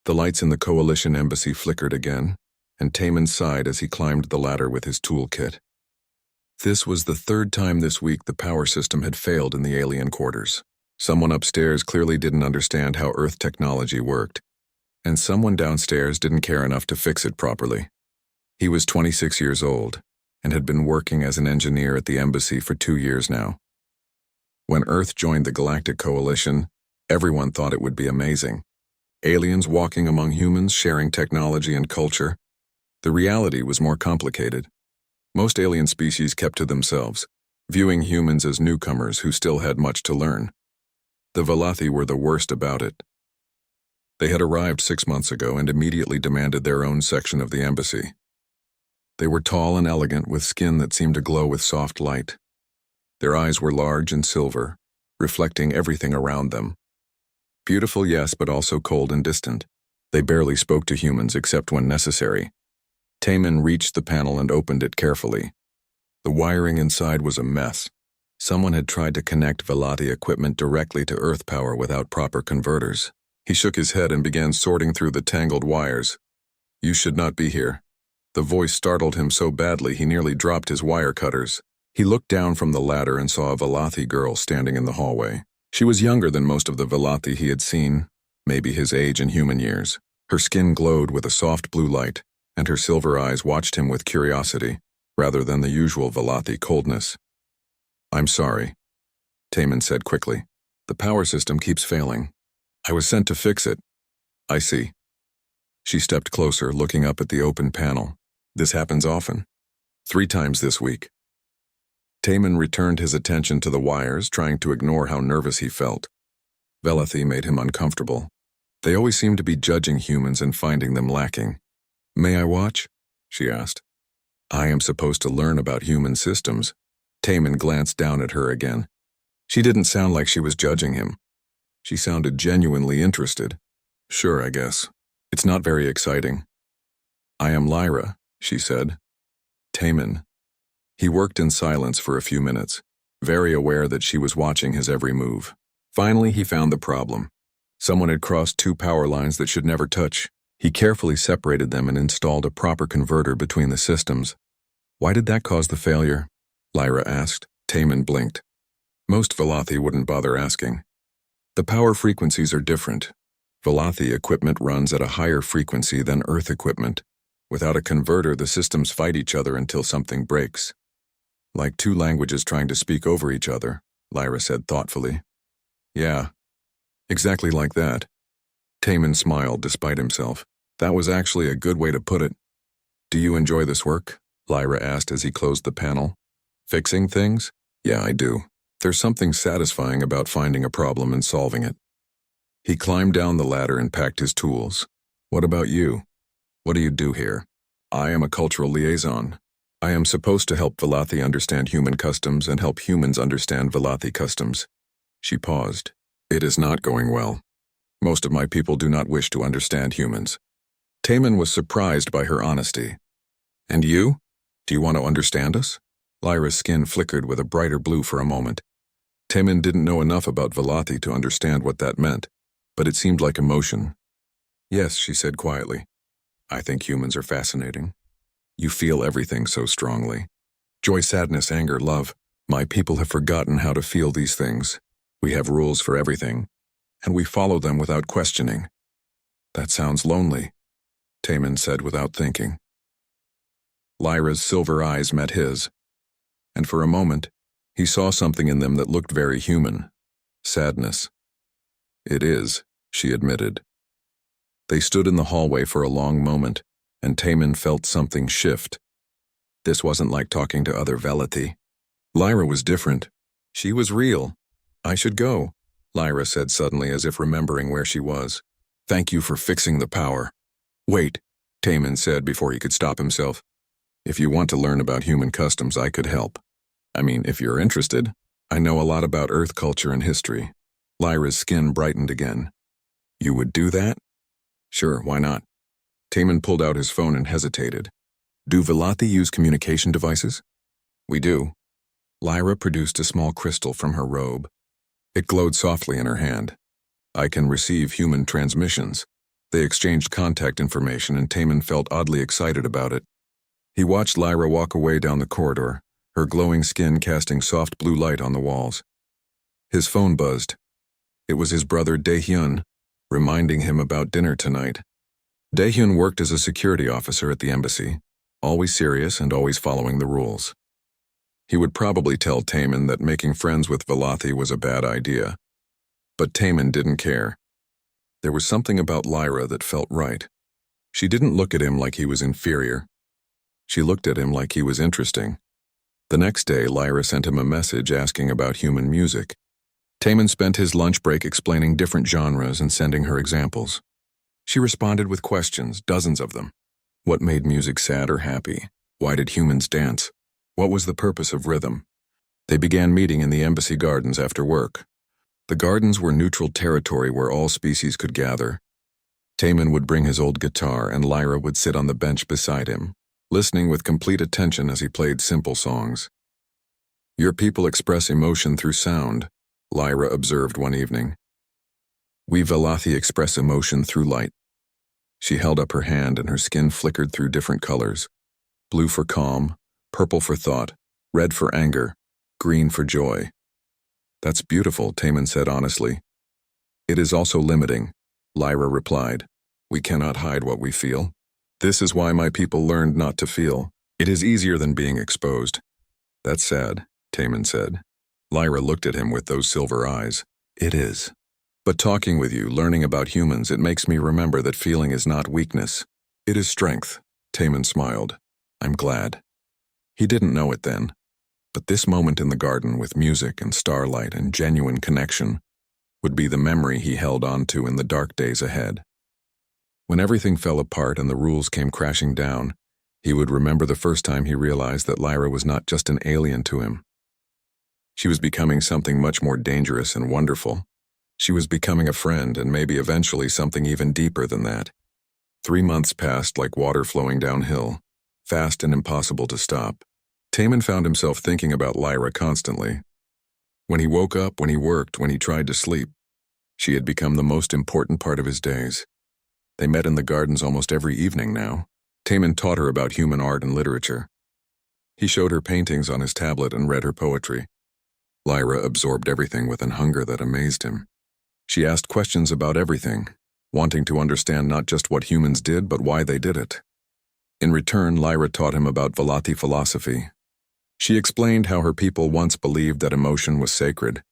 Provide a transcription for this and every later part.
The lights in the Coalition embassy flickered again, and Taman sighed as he climbed the ladder with his toolkit. This was the third time this week the power system had failed in the alien quarters. Someone upstairs clearly didn't understand how Earth technology worked, and someone downstairs didn't care enough to fix it properly. He was 26 years old, and had been working as an engineer at the embassy for 2 years now. When Earth joined the Galactic Coalition, everyone thought it would be amazing. Aliens walking among humans, sharing technology and culture. The reality was more complicated. Most alien species kept to themselves, viewing humans as newcomers who still had much to learn. The Velothi were the worst about it. They had arrived 6 months ago and immediately demanded their own section of the embassy. They were tall and elegant, with skin that seemed to glow with soft light. Their eyes were large and silver, reflecting everything around them. Beautiful, yes, but also cold and distant. They barely spoke to humans except when necessary. Taman reached the panel and opened it carefully. The wiring inside was a mess. Someone had tried to connect Velothi equipment directly to Earth power without proper converters. He shook his head and began sorting through the tangled wires. "You should not be here." The voice startled him so badly he nearly dropped his wire cutters. He looked down from the ladder and saw a Velothi girl standing in the hallway. She was younger than most of the Velothi he had seen, maybe his age in human years. Her skin glowed with a soft blue light, and her silver eyes watched him with curiosity, rather than the usual Velothi coldness. "I'm sorry," Taman said quickly. "The power system keeps failing. I was sent to fix it." "I see." She stepped closer, looking up at the open panel. "This happens often." "3 times this week." Taman returned his attention to the wires, trying to ignore how nervous he felt. Velothi made him uncomfortable. They always seemed to be judging humans and finding them lacking. "May I watch?" she asked. "I am supposed to learn about human systems." Taman glanced down at her again. She didn't sound like she was judging him. She sounded genuinely interested. "Sure, I guess. It's not very exciting." "I am Lyra," she said. "Taman." He worked in silence for a few minutes, very aware that she was watching his every move. Finally, he found the problem. Someone had crossed 2 power lines that should never touch. He carefully separated them and installed a proper converter between the systems. "Why did that cause the failure?" Lyra asked. Taman blinked. Most Velothi wouldn't bother asking. "The power frequencies are different. Velothi equipment runs at a higher frequency than Earth equipment. Without a converter, the systems fight each other until something breaks. Like 2 languages trying to speak over each other," Lyra said thoughtfully. "Yeah, exactly like that." Taman smiled despite himself. "That was actually a good way to put it." "Do you enjoy this work?" Lyra asked as he closed the panel. "Fixing things?" "Yeah, I do. There's something satisfying about finding a problem and solving it." He climbed down the ladder and packed his tools. "What about you? What do you do here?" "I am a cultural liaison. I am supposed to help Velothi understand human customs and help humans understand Velothi customs." She paused. "It is not going well. Most of my people do not wish to understand humans." Taman was surprised by her honesty. "And you? Do you want to understand us?" Lyra's skin flickered with a brighter blue for a moment. Taman didn't know enough about Velothi to understand what that meant, but it seemed like emotion. "Yes," she said quietly. "I think humans are fascinating. You feel everything so strongly. Joy, sadness, anger, love. My people have forgotten how to feel these things. We have rules for everything, and we follow them without questioning." "That sounds lonely," Taman said without thinking. Lyra's silver eyes met his, and for a moment, he saw something in them that looked very human. Sadness. "It is," she admitted. They stood in the hallway for a long moment, and Taman felt something shift. This wasn't like talking to other Velothi. Lyra was different. She was real. "I should go," Lyra said suddenly, as if remembering where she was. "Thank you for fixing the power." "Wait," Taman said before he could stop himself. "If you want to learn about human customs, I could help. I mean, if you're interested. I know a lot about Earth culture and history." Lyra's skin brightened again. "You would do that?" "Sure, why not?" Taman pulled out his phone and hesitated. "Do Velothi use communication devices?" "We do." Lyra produced a small crystal from her robe. It glowed softly in her hand. "I can receive human transmissions." They exchanged contact information and Taman felt oddly excited about it. He watched Lyra walk away down the corridor, her glowing skin casting soft blue light on the walls. His phone buzzed. It was his brother Daehyun, reminding him about dinner tonight. Daehyun worked as a security officer at the embassy, always serious and always following the rules. He would probably tell Taman that making friends with Velothi was a bad idea. But Taman didn't care. There was something about Lyra that felt right. She didn't look at him like he was inferior. She looked at him like he was interesting. The next day, Lyra sent him a message asking about human music. Taman spent his lunch break explaining different genres and sending her examples. She responded with questions, dozens of them. What made music sad or happy? Why did humans dance? What was the purpose of rhythm? They began meeting in the embassy gardens after work. The gardens were neutral territory where all species could gather. Taman would bring his old guitar and Lyra would sit on the bench beside him, listening with complete attention as he played simple songs. Your people express emotion through sound, Lyra observed one evening. We Velothi express emotion through light. She held up her hand and her skin flickered through different colors. Blue for calm, purple for thought, red for anger, green for joy. That's beautiful, Taman said honestly. It is also limiting, Lyra replied. We cannot hide what we feel. This is why my people learned not to feel. It is easier than being exposed. That's sad, Taman said. Lyra looked at him with those silver eyes. It is. But talking with you, learning about humans, it makes me remember that feeling is not weakness. It is strength, Taman smiled. I'm glad. He didn't know it then. But this moment in the garden with music and starlight and genuine connection would be the memory he held on to in the dark days ahead. When everything fell apart and the rules came crashing down, he would remember the first time he realized that Lyra was not just an alien to him. She was becoming something much more dangerous and wonderful. She was becoming a friend and maybe eventually something even deeper than that. 3 months passed like water flowing downhill, fast and impossible to stop. Taman found himself thinking about Lyra constantly. When he woke up, when he worked, when he tried to sleep, she had become the most important part of his days. They met in the gardens almost every evening now. Taman taught her about human art and literature. He showed her paintings on his tablet and read her poetry. Lyra absorbed everything with an hunger that amazed him. She asked questions about everything, wanting to understand not just what humans did, but why they did it. In return, Lyra taught him about Velothi philosophy. She explained how her people once believed that emotion was sacred.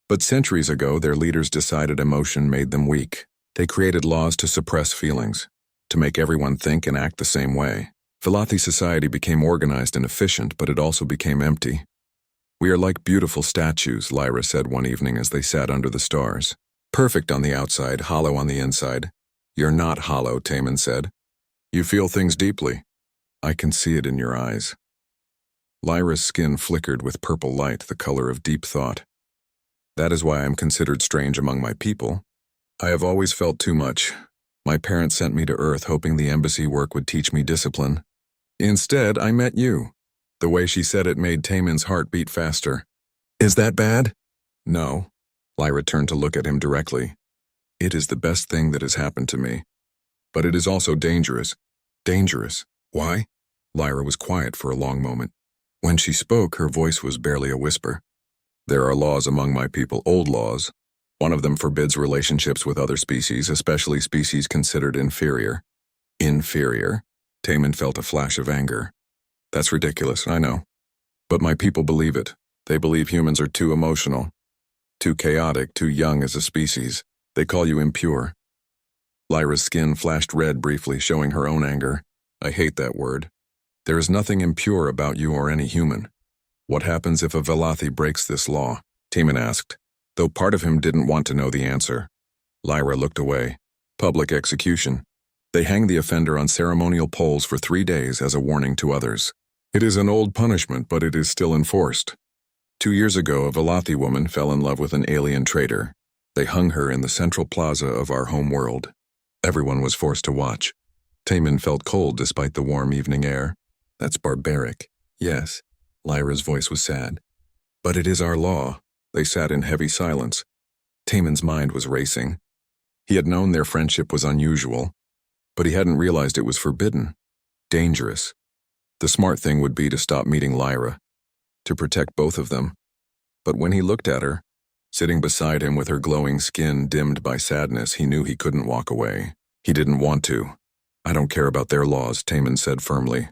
But centuries ago, their leaders decided emotion made them weak. They created laws to suppress feelings, to make everyone think and act the same way. Velothi society became organized and efficient, but it also became empty. We are like beautiful statues, Lyra said one evening as they sat under the stars. Perfect on the outside, hollow on the inside. You're not hollow, Taman said. You feel things deeply. I can see it in your eyes. Lyra's skin flickered with purple light, the color of deep thought. That is why I am considered strange among my people. I have always felt too much. My parents sent me to Earth hoping the embassy work would teach me discipline. Instead, I met you. The way she said it made Taman's heart beat faster. Is that bad? No. Lyra turned to look at him directly. It is the best thing that has happened to me. But it is also dangerous. Dangerous. Why? Lyra was quiet for a long moment. When she spoke, her voice was barely a whisper. There are laws among my people, old laws. One of them forbids relationships with other species, especially species considered inferior. Inferior? Taman felt a flash of anger. That's ridiculous, I know. But my people believe it. They believe humans are too emotional, too chaotic, too young as a species. They call you impure. Lyra's skin flashed red briefly, showing her own anger. I hate that word. There is nothing impure about you or any human. What happens if a Velothi breaks this law? Taman asked, though part of him didn't want to know the answer. Lyra looked away. Public execution. They hang the offender on ceremonial poles for 3 days as a warning to others. It is an old punishment, but it is still enforced. 2 years ago, a Velothi woman fell in love with an alien trader. They hung her in the central plaza of our home world. Everyone was forced to watch. Taman felt cold despite the warm evening air. That's barbaric. Yes. Lyra's voice was sad. But it is our law. They sat in heavy silence. Taman's mind was racing. He had known their friendship was unusual, but he hadn't realized it was forbidden, dangerous. The smart thing would be to stop meeting Lyra, to protect both of them. But when he looked at her, sitting beside him with her glowing skin dimmed by sadness, he knew he couldn't walk away. He didn't want to. "I don't care about their laws," Taman said firmly.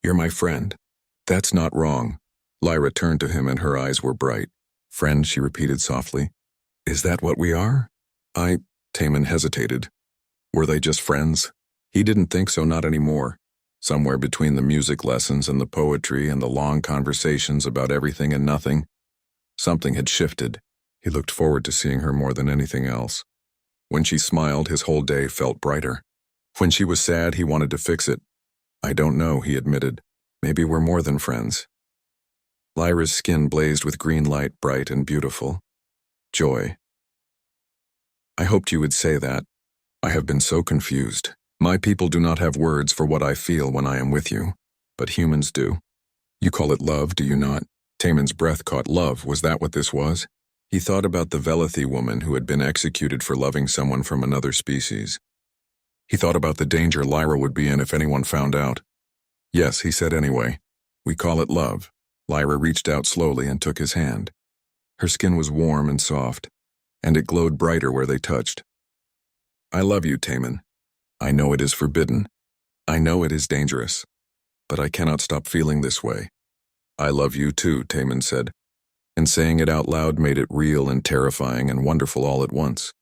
"You're my friend. That's not wrong." Lyra turned to him and her eyes were bright. "Friend," she repeated softly. "Is that what we are?" Taman hesitated. Were they just friends? He didn't think so, not anymore. Somewhere between the music lessons and the poetry and the long conversations about everything and nothing, something had shifted. He looked forward to seeing her more than anything else. When she smiled, his whole day felt brighter. When she was sad, he wanted to fix it. "I don't know," he admitted. "Maybe we're more than friends." Lyra's skin blazed with green light, bright and beautiful. Joy. "I hoped you would say that. I have been so confused. My people do not have words for what I feel when I am with you, but humans do. You call it love, do you not?" Taman's breath caught. Love, was that what this was? He thought about the Velathi woman who had been executed for loving someone from another species. He thought about the danger Lyra would be in if anyone found out. "Yes," he said anyway. "We call it love." Lyra reached out slowly and took his hand. Her skin was warm and soft, and it glowed brighter where they touched. "I love you, Taman. I know it is forbidden. I know it is dangerous. But I cannot stop feeling this way." "I love you too," Taman said. And saying it out loud made it real and terrifying and wonderful all at once.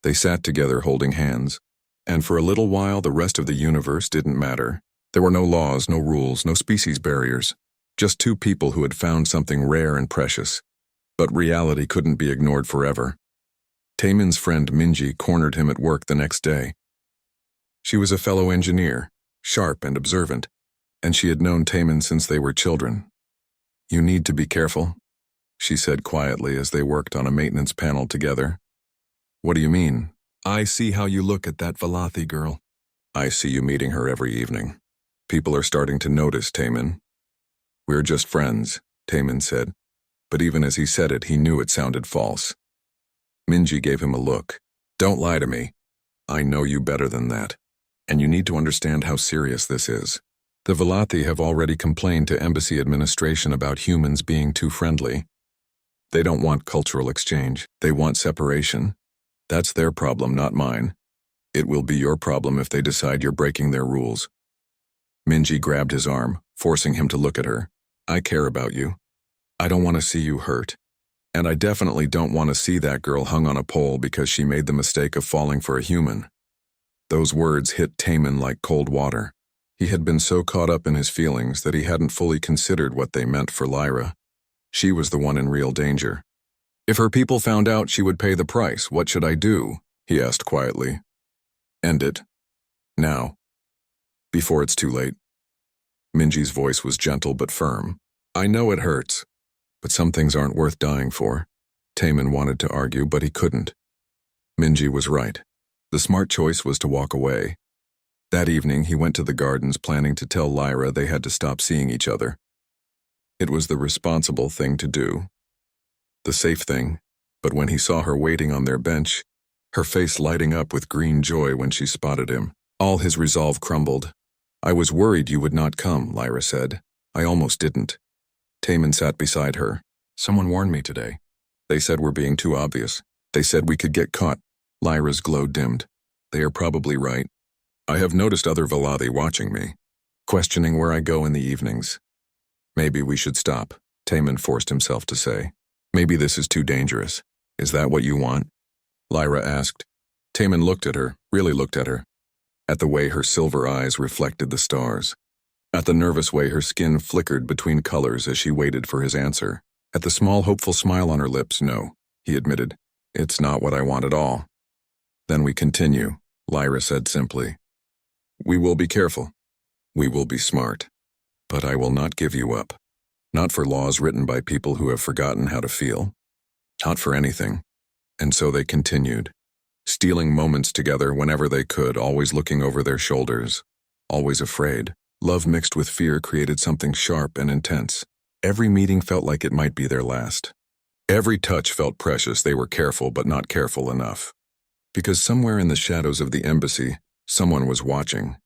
They sat together holding hands. And for a little while the rest of the universe didn't matter. There were no laws, no rules, no species barriers. Just two people who had found something rare and precious. But reality couldn't be ignored forever. Taman's friend Minji cornered him at work the next day. She was a fellow engineer, sharp and observant, and she had known Taman since they were children. "You need to be careful," she said quietly as they worked on a maintenance panel together. "What do you mean?" "I see how you look at that Velathi girl. I see you meeting her every evening. People are starting to notice, Taman." "We're just friends," Taman said, but even as he said it, he knew it sounded false. Minji gave him a look. "Don't lie to me. I know you better than that. And you need to understand how serious this is. The Velathi have already complained to embassy administration about humans being too friendly. They don't want cultural exchange. They want separation. That's their problem, not mine. It will be your problem if they decide you're breaking their rules." Minji grabbed his arm, forcing him to look at her. "I care about you. I don't want to see you hurt. And I definitely don't want to see that girl hung on a pole because she made the mistake of falling for a human." Those words hit Taman like cold water. He had been so caught up in his feelings that he hadn't fully considered what they meant for Lyra. She was the one in real danger. "If her people found out, she would pay the price. What should I do?" he asked quietly. "End it. Now. Before it's too late." Minji's voice was gentle but firm. "I know it hurts, but some things aren't worth dying for." Taman wanted to argue, but he couldn't. Minji was right. The smart choice was to walk away. That evening, he went to the gardens planning to tell Lyra they had to stop seeing each other. It was the responsible thing to do. The safe thing, but when he saw her waiting on their bench, her face lighting up with green joy when she spotted him, all his resolve crumbled. "I was worried you would not come," Lyra said. "I almost didn't." Taman sat beside her. "Someone warned me today. They said we're being too obvious. They said we could get caught." Lyra's glow dimmed. "They are probably right. I have noticed other Velathi watching me, questioning where I go in the evenings. Maybe we should stop," Taman forced himself to say. "Maybe this is too dangerous. Is that what you want?" Lyra asked. Taman looked at her, really looked at her, at the way her silver eyes reflected the stars, at the nervous way her skin flickered between colors as she waited for his answer, at the small hopeful smile on her lips. "No," he admitted. "It's not what I want at all." "Then we continue," Lyra said simply. "We will be careful. We will be smart. But I will not give you up. Not for laws written by people who have forgotten how to feel. Not for anything." And so they continued, stealing moments together whenever they could, always looking over their shoulders, always afraid. Love mixed with fear created something sharp and intense. Every meeting felt like it might be their last. Every touch felt precious. They were careful, but not careful enough. Because somewhere in the shadows of the embassy, someone was watching.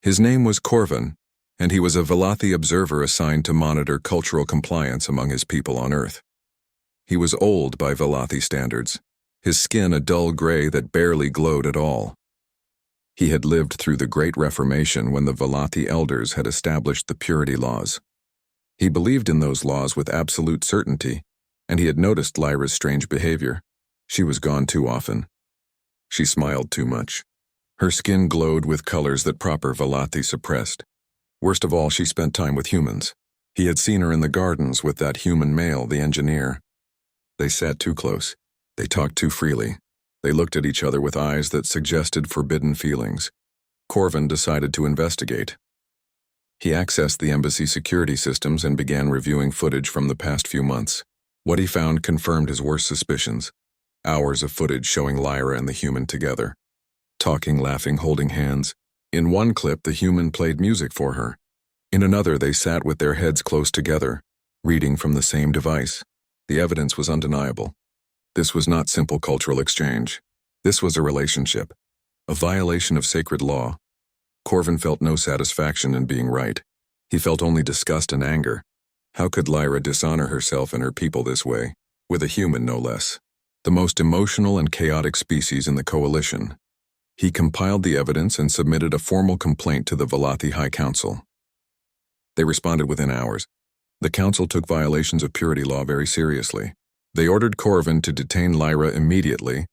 His name was Corvin, and he was a Velothi observer assigned to monitor cultural compliance among his people on Earth. He was old by Velothi standards, his skin a dull gray that barely glowed at all. He had lived through the Great Reformation when the Velothi elders had established the purity laws. He believed in those laws with absolute certainty, and he had noticed Lyra's strange behavior. She was gone too often. She smiled too much. Her skin glowed with colors that proper Velothi suppressed. Worst of all, she spent time with humans. He had seen her in the gardens with that human male, the engineer. They sat too close. They talked too freely. They looked at each other with eyes that suggested forbidden feelings. Corvin decided to investigate. He accessed the embassy security systems and began reviewing footage from the past few months. What he found confirmed his worst suspicions. Hours of footage showing Lyra and the human together. Talking, laughing, holding hands. In one clip, the human played music for her. In another, they sat with their heads close together, reading from the same device. The evidence was undeniable. This was not simple cultural exchange. This was a relationship, a violation of sacred law. Corvin felt no satisfaction in being right. He felt only disgust and anger. How could Lyra dishonor herself and her people this way, with a human no less? The most emotional and chaotic species in the coalition. He compiled the evidence and submitted a formal complaint to the Velothi High Council. They responded within hours. The council took violations of purity law very seriously. They ordered Corvin to detain Lyra immediately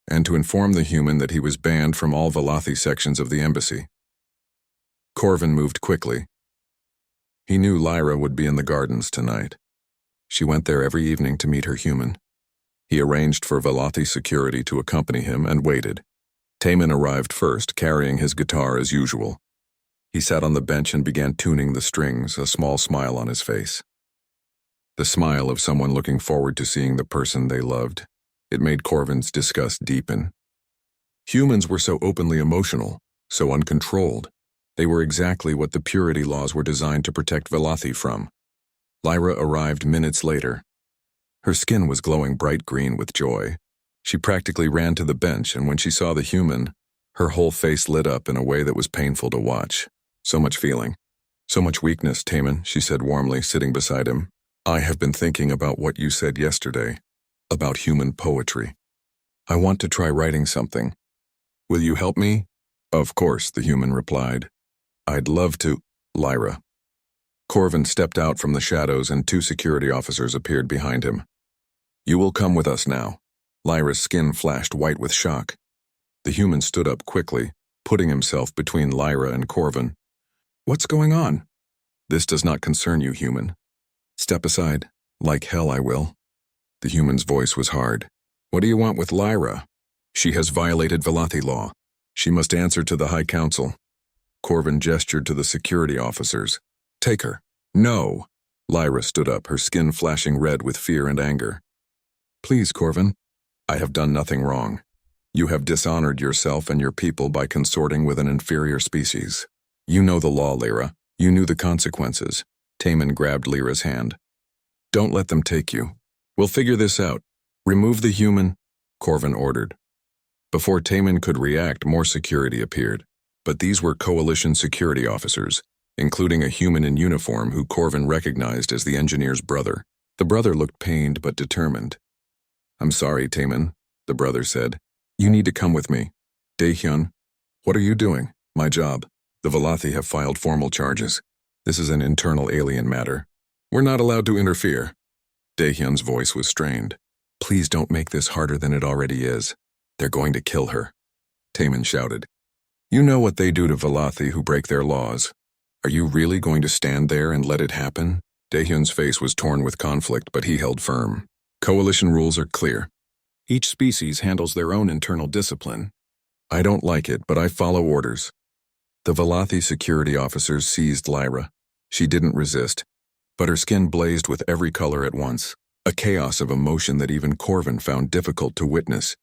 and to inform the human that he was banned from all Velothi sections of the embassy. Corvin moved quickly. He knew Lyra would be in the gardens tonight. She went there every evening to meet her human. He arranged for Velothi security to accompany him and waited. Taman arrived first, carrying his guitar as usual. He sat on the bench and began tuning the strings, a small smile on his face. The smile of someone looking forward to seeing the person they loved. It made Corvin's disgust deepen. Humans were so openly emotional, so uncontrolled. They were exactly what the purity laws were designed to protect Velothi from. Lyra arrived minutes later. Her skin was glowing bright green with joy. She practically ran to the bench, and when she saw the human, her whole face lit up in a way that was painful to watch. So much feeling. So much weakness, Taman, she said warmly, sitting beside him. I have been thinking about what you said yesterday, about human poetry. I want to try writing something. Will you help me? Of course, the human replied. I'd love to, Lyra. Corvin stepped out from the shadows and 2 security officers appeared behind him. You will come with us now. Lyra's skin flashed white with shock. The human stood up quickly, putting himself between Lyra and Corvin. What's going on? This does not concern you, human. Step aside. Like hell I will. The human's voice was hard. What do you want with Lyra? She has violated Velothi law. She must answer to the High Council. Corvin gestured to the security officers. Take her. No. Lyra stood up, her skin flashing red with fear and anger. Please, Corvin. I have done nothing wrong. You have dishonored yourself and your people by consorting with an inferior species. You know the law, Lyra. You knew the consequences. Taman grabbed Lyra's hand. Don't let them take you. We'll figure this out. Remove the human, Corvin ordered. Before Taman could react, more security appeared. But these were coalition security officers, including a human in uniform who Corvin recognized as the engineer's brother. The brother looked pained but determined. I'm sorry, Taman, the brother said. You need to come with me. Daehyun, what are you doing? My job. The Velothi have filed formal charges. This is an internal alien matter. We're not allowed to interfere. Daehyun's voice was strained. Please don't make this harder than it already is. They're going to kill her. Taman shouted. You know what they do to Velothi who break their laws. Are you really going to stand there and let it happen? Daehyun's face was torn with conflict, but he held firm. Coalition rules are clear. Each species handles their own internal discipline. I don't like it, but I follow orders. The Velothi security officers seized Lyra. She didn't resist, but her skin blazed with every color at once, a chaos of emotion that even Corvin found difficult to witness.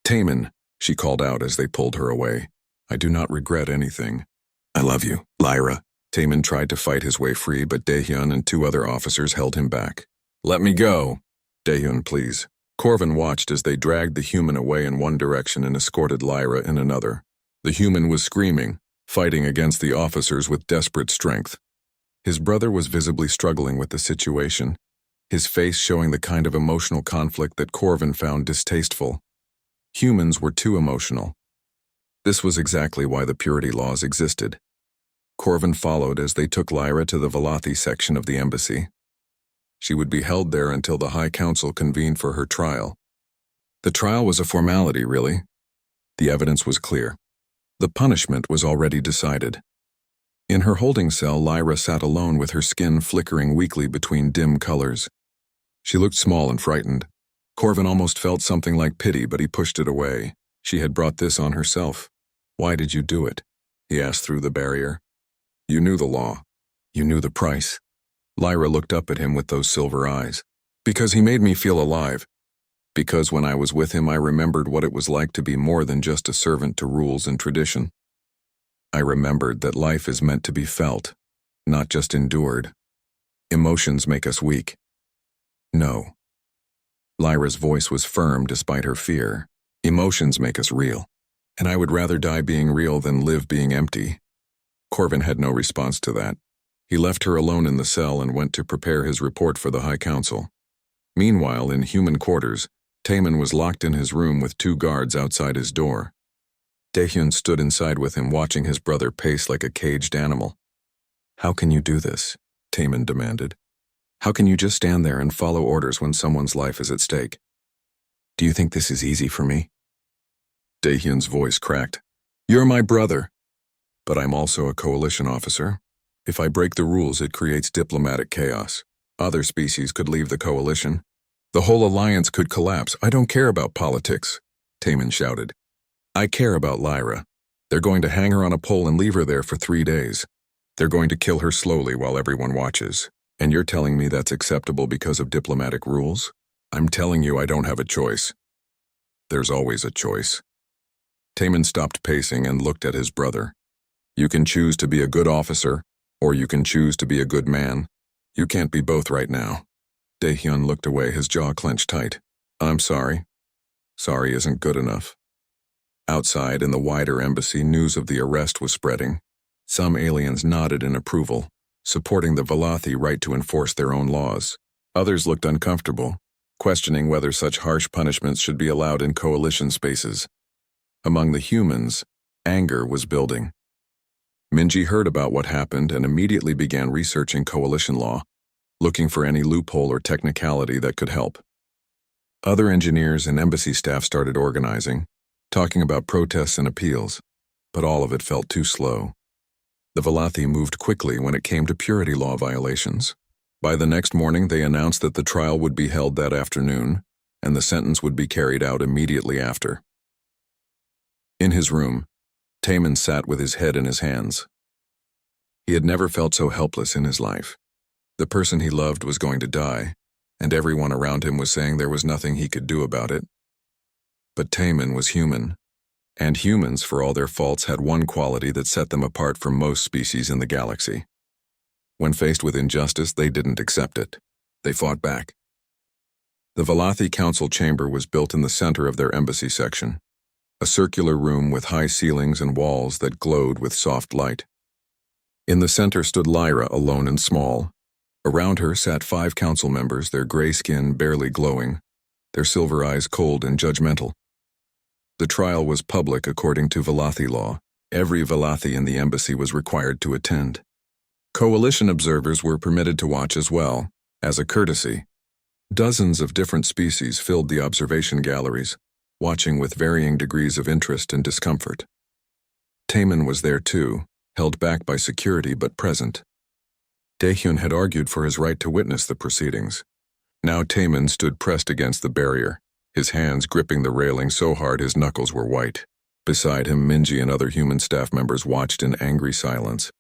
Taman, she called out as they pulled her away. I do not regret anything. I love you, Lyra. Taman tried to fight his way free, but Daehyun and 2 other officers held him back. Let me go. Daehyun, please. Corvin watched as they dragged the human away in one direction and escorted Lyra in another. The human was screaming, fighting against the officers with desperate strength. His brother was visibly struggling with the situation, his face showing the kind of emotional conflict that Corvin found distasteful. Humans were too emotional. This was exactly why the purity laws existed. Corvin followed as they took Lyra to the Velothi section of the embassy. She would be held there until the High Council convened for her trial. The trial was a formality, really. The evidence was clear. The punishment was already decided. In her holding cell, Lyra sat alone with her skin flickering weakly between dim colors. She looked small and frightened. Corvin almost felt something like pity, but he pushed it away. She had brought this on herself. "Why did you do it?" he asked through the barrier. "You knew the law. You knew the price." Lyra looked up at him with those silver eyes. "Because he made me feel alive. Because when I was with him I remembered what it was like to be more than just a servant to rules and tradition. I remembered that life is meant to be felt, not just endured. Emotions make us weak." "No." Lyra's voice was firm despite her fear. "Emotions make us real. And I would rather die being real than live being empty." Corvin had no response to that. He left her alone in the cell and went to prepare his report for the High Council. Meanwhile, in human quarters, Taemin was locked in his room with 2 guards outside his door. Daehyun stood inside with him, watching his brother pace like a caged animal. "How can you do this?" Taemin demanded. "How can you just stand there and follow orders when someone's life is at stake? Do you think this is easy for me?" Daehyun's voice cracked. "You're my brother. But I'm also a coalition officer. If I break the rules, it creates diplomatic chaos. Other species could leave the coalition. The whole alliance could collapse. I don't care about politics," Taemin shouted. "I care about Lyra. They're going to hang her on a pole and leave her there for 3 days. They're going to kill her slowly while everyone watches. And you're telling me that's acceptable because of diplomatic rules? I'm telling you I don't have a choice." "There's always a choice." Taemin stopped pacing and looked at his brother. "You can choose to be a good officer, or you can choose to be a good man. You can't be both right now." Daehyun looked away, his jaw clenched tight. "I'm sorry. Sorry isn't good enough." Outside, in the wider embassy, news of the arrest was spreading. Some aliens nodded in approval, supporting the Velothi right to enforce their own laws. Others looked uncomfortable, questioning whether such harsh punishments should be allowed in coalition spaces. Among the humans, anger was building. Minji heard about what happened and immediately began researching coalition law, looking for any loophole or technicality that could help. Other engineers and embassy staff started organizing, talking about protests and appeals, but all of it felt too slow. The Velothi moved quickly when it came to purity law violations. By the next morning, they announced that the trial would be held that afternoon, and the sentence would be carried out immediately after. In his room, Taemin sat with his head in his hands. He had never felt so helpless in his life. The person he loved was going to die, and everyone around him was saying there was nothing he could do about it. But Taemin was human, and humans, for all their faults, had one quality that set them apart from most species in the galaxy. When faced with injustice, they didn't accept it. They fought back. The Velothi Council chamber was built in the center of their embassy section, a circular room with high ceilings and walls that glowed with soft light. In the center stood Lyra, alone and small. Around her sat 5 council members, their gray skin barely glowing, their silver eyes cold and judgmental. The trial was public according to Velothi law. Every Velothi in the embassy was required to attend. Coalition observers were permitted to watch as well, as a courtesy. Dozens of different species filled the observation galleries, watching with varying degrees of interest and discomfort. Taemin was there too, held back by security but present. Daehyun had argued for his right to witness the proceedings. Now Taemin stood pressed against the barrier, his hands gripping the railing so hard his knuckles were white. Beside him, Minji and other human staff members watched in angry silence.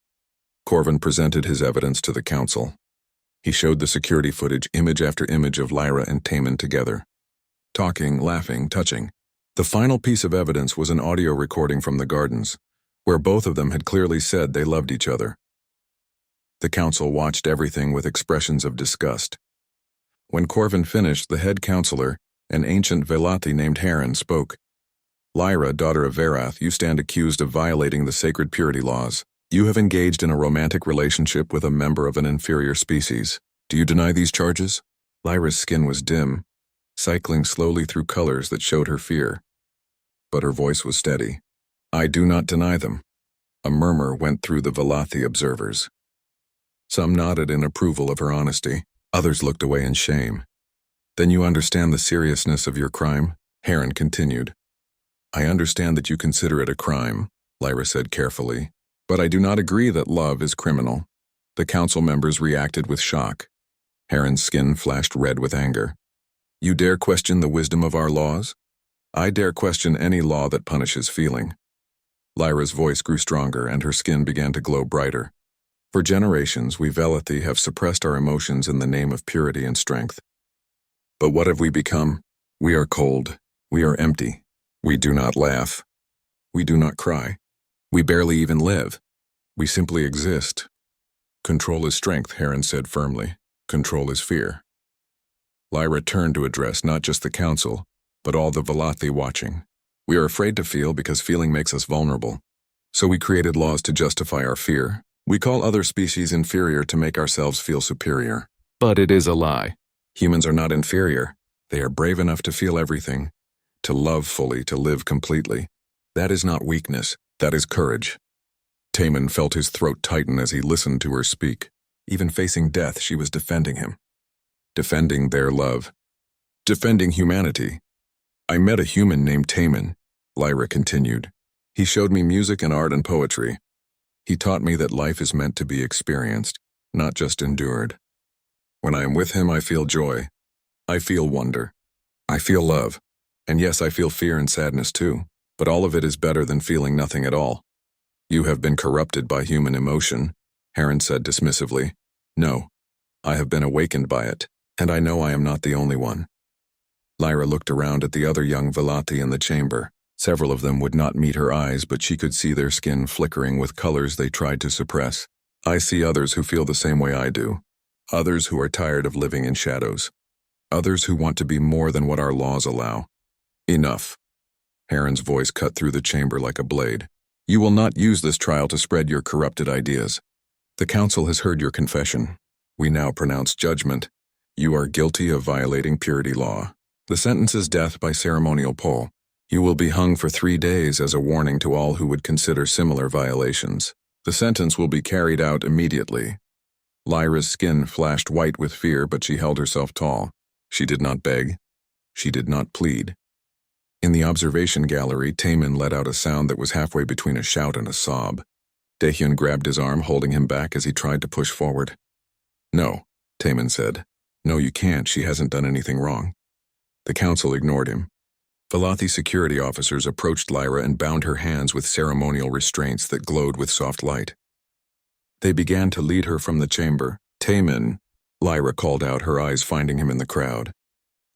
Corvin presented his evidence to the council. He showed the security footage, image after image of Lyra and Taemin together, talking, laughing, touching. The final piece of evidence was an audio recording from the gardens, where both of them had clearly said they loved each other. The council watched everything with expressions of disgust. When Corvin finished, the head counselor, An ancient Velathi named Heron spoke. Lyra, daughter of Verath, you stand accused of violating the sacred purity laws. You have engaged in a romantic relationship with a member of an inferior species. Do you deny these charges? Lyra's skin was dim, cycling slowly through colors that showed her fear. But her voice was steady. I do not deny them. A murmur went through the Velathi observers. Some nodded in approval of her honesty. Others looked away in shame. Then you understand the seriousness of your crime? Heron continued. I understand that you consider it a crime, Lyra said carefully, but I do not agree that love is criminal. The council members reacted with shock. Heron's skin flashed red with anger. You dare question the wisdom of our laws? I dare question any law that punishes feeling. Lyra's voice grew stronger and her skin began to glow brighter. For generations, we Velathi have suppressed our emotions in the name of purity and strength. But what have we become? We are cold. We are empty. We do not laugh. We do not cry. We barely even live. We simply exist. Control is strength, Heron said firmly. Control is fear. Lyra turned to address not just the council, but all the Velathi watching. We are afraid to feel because feeling makes us vulnerable. So we created laws to justify our fear. We call other species inferior to make ourselves feel superior. But it is a lie. Humans are not inferior. They are brave enough to feel everything, to love fully, to live completely. That is not weakness, that is courage. Taman felt his throat tighten as he listened to her speak. Even facing death, she was defending him. Defending their love. Defending humanity. I met a human named Taman, Lyra continued. He showed me music and art and poetry. He taught me that life is meant to be experienced, not just endured. When I am with him, I feel joy. I feel wonder. I feel love. And yes, I feel fear and sadness too, but all of it is better than feeling nothing at all. You have been corrupted by human emotion, Heron said dismissively. No, I have been awakened by it, and I know I am not the only one. Lyra looked around at the other young Velathi in the chamber. Several of them would not meet her eyes, but she could see their skin flickering with colors they tried to suppress. I see others who feel the same way I do. Others who are tired of living in shadows. Others who want to be more than what our laws allow. Enough. Heron's voice cut through the chamber like a blade. You will not use this trial to spread your corrupted ideas. The council has heard your confession. We now pronounce judgment. You are guilty of violating purity law. The sentence is death by ceremonial pole. You will be hung for 3 days as a warning to all who would consider similar violations. The sentence will be carried out immediately. Lyra's skin flashed white with fear, but she held herself tall. She did not beg. She did not plead. In the observation gallery, Taman let out a sound that was halfway between a shout and a sob. Dahyun grabbed his arm, holding him back as he tried to push forward. No, Taman said. No, you can't. She hasn't done anything wrong. The council ignored him. Velathi security officers approached Lyra and bound her hands with ceremonial restraints that glowed with soft light. They began to lead her from the chamber. Taman, Lyra called out, her eyes finding him in the crowd.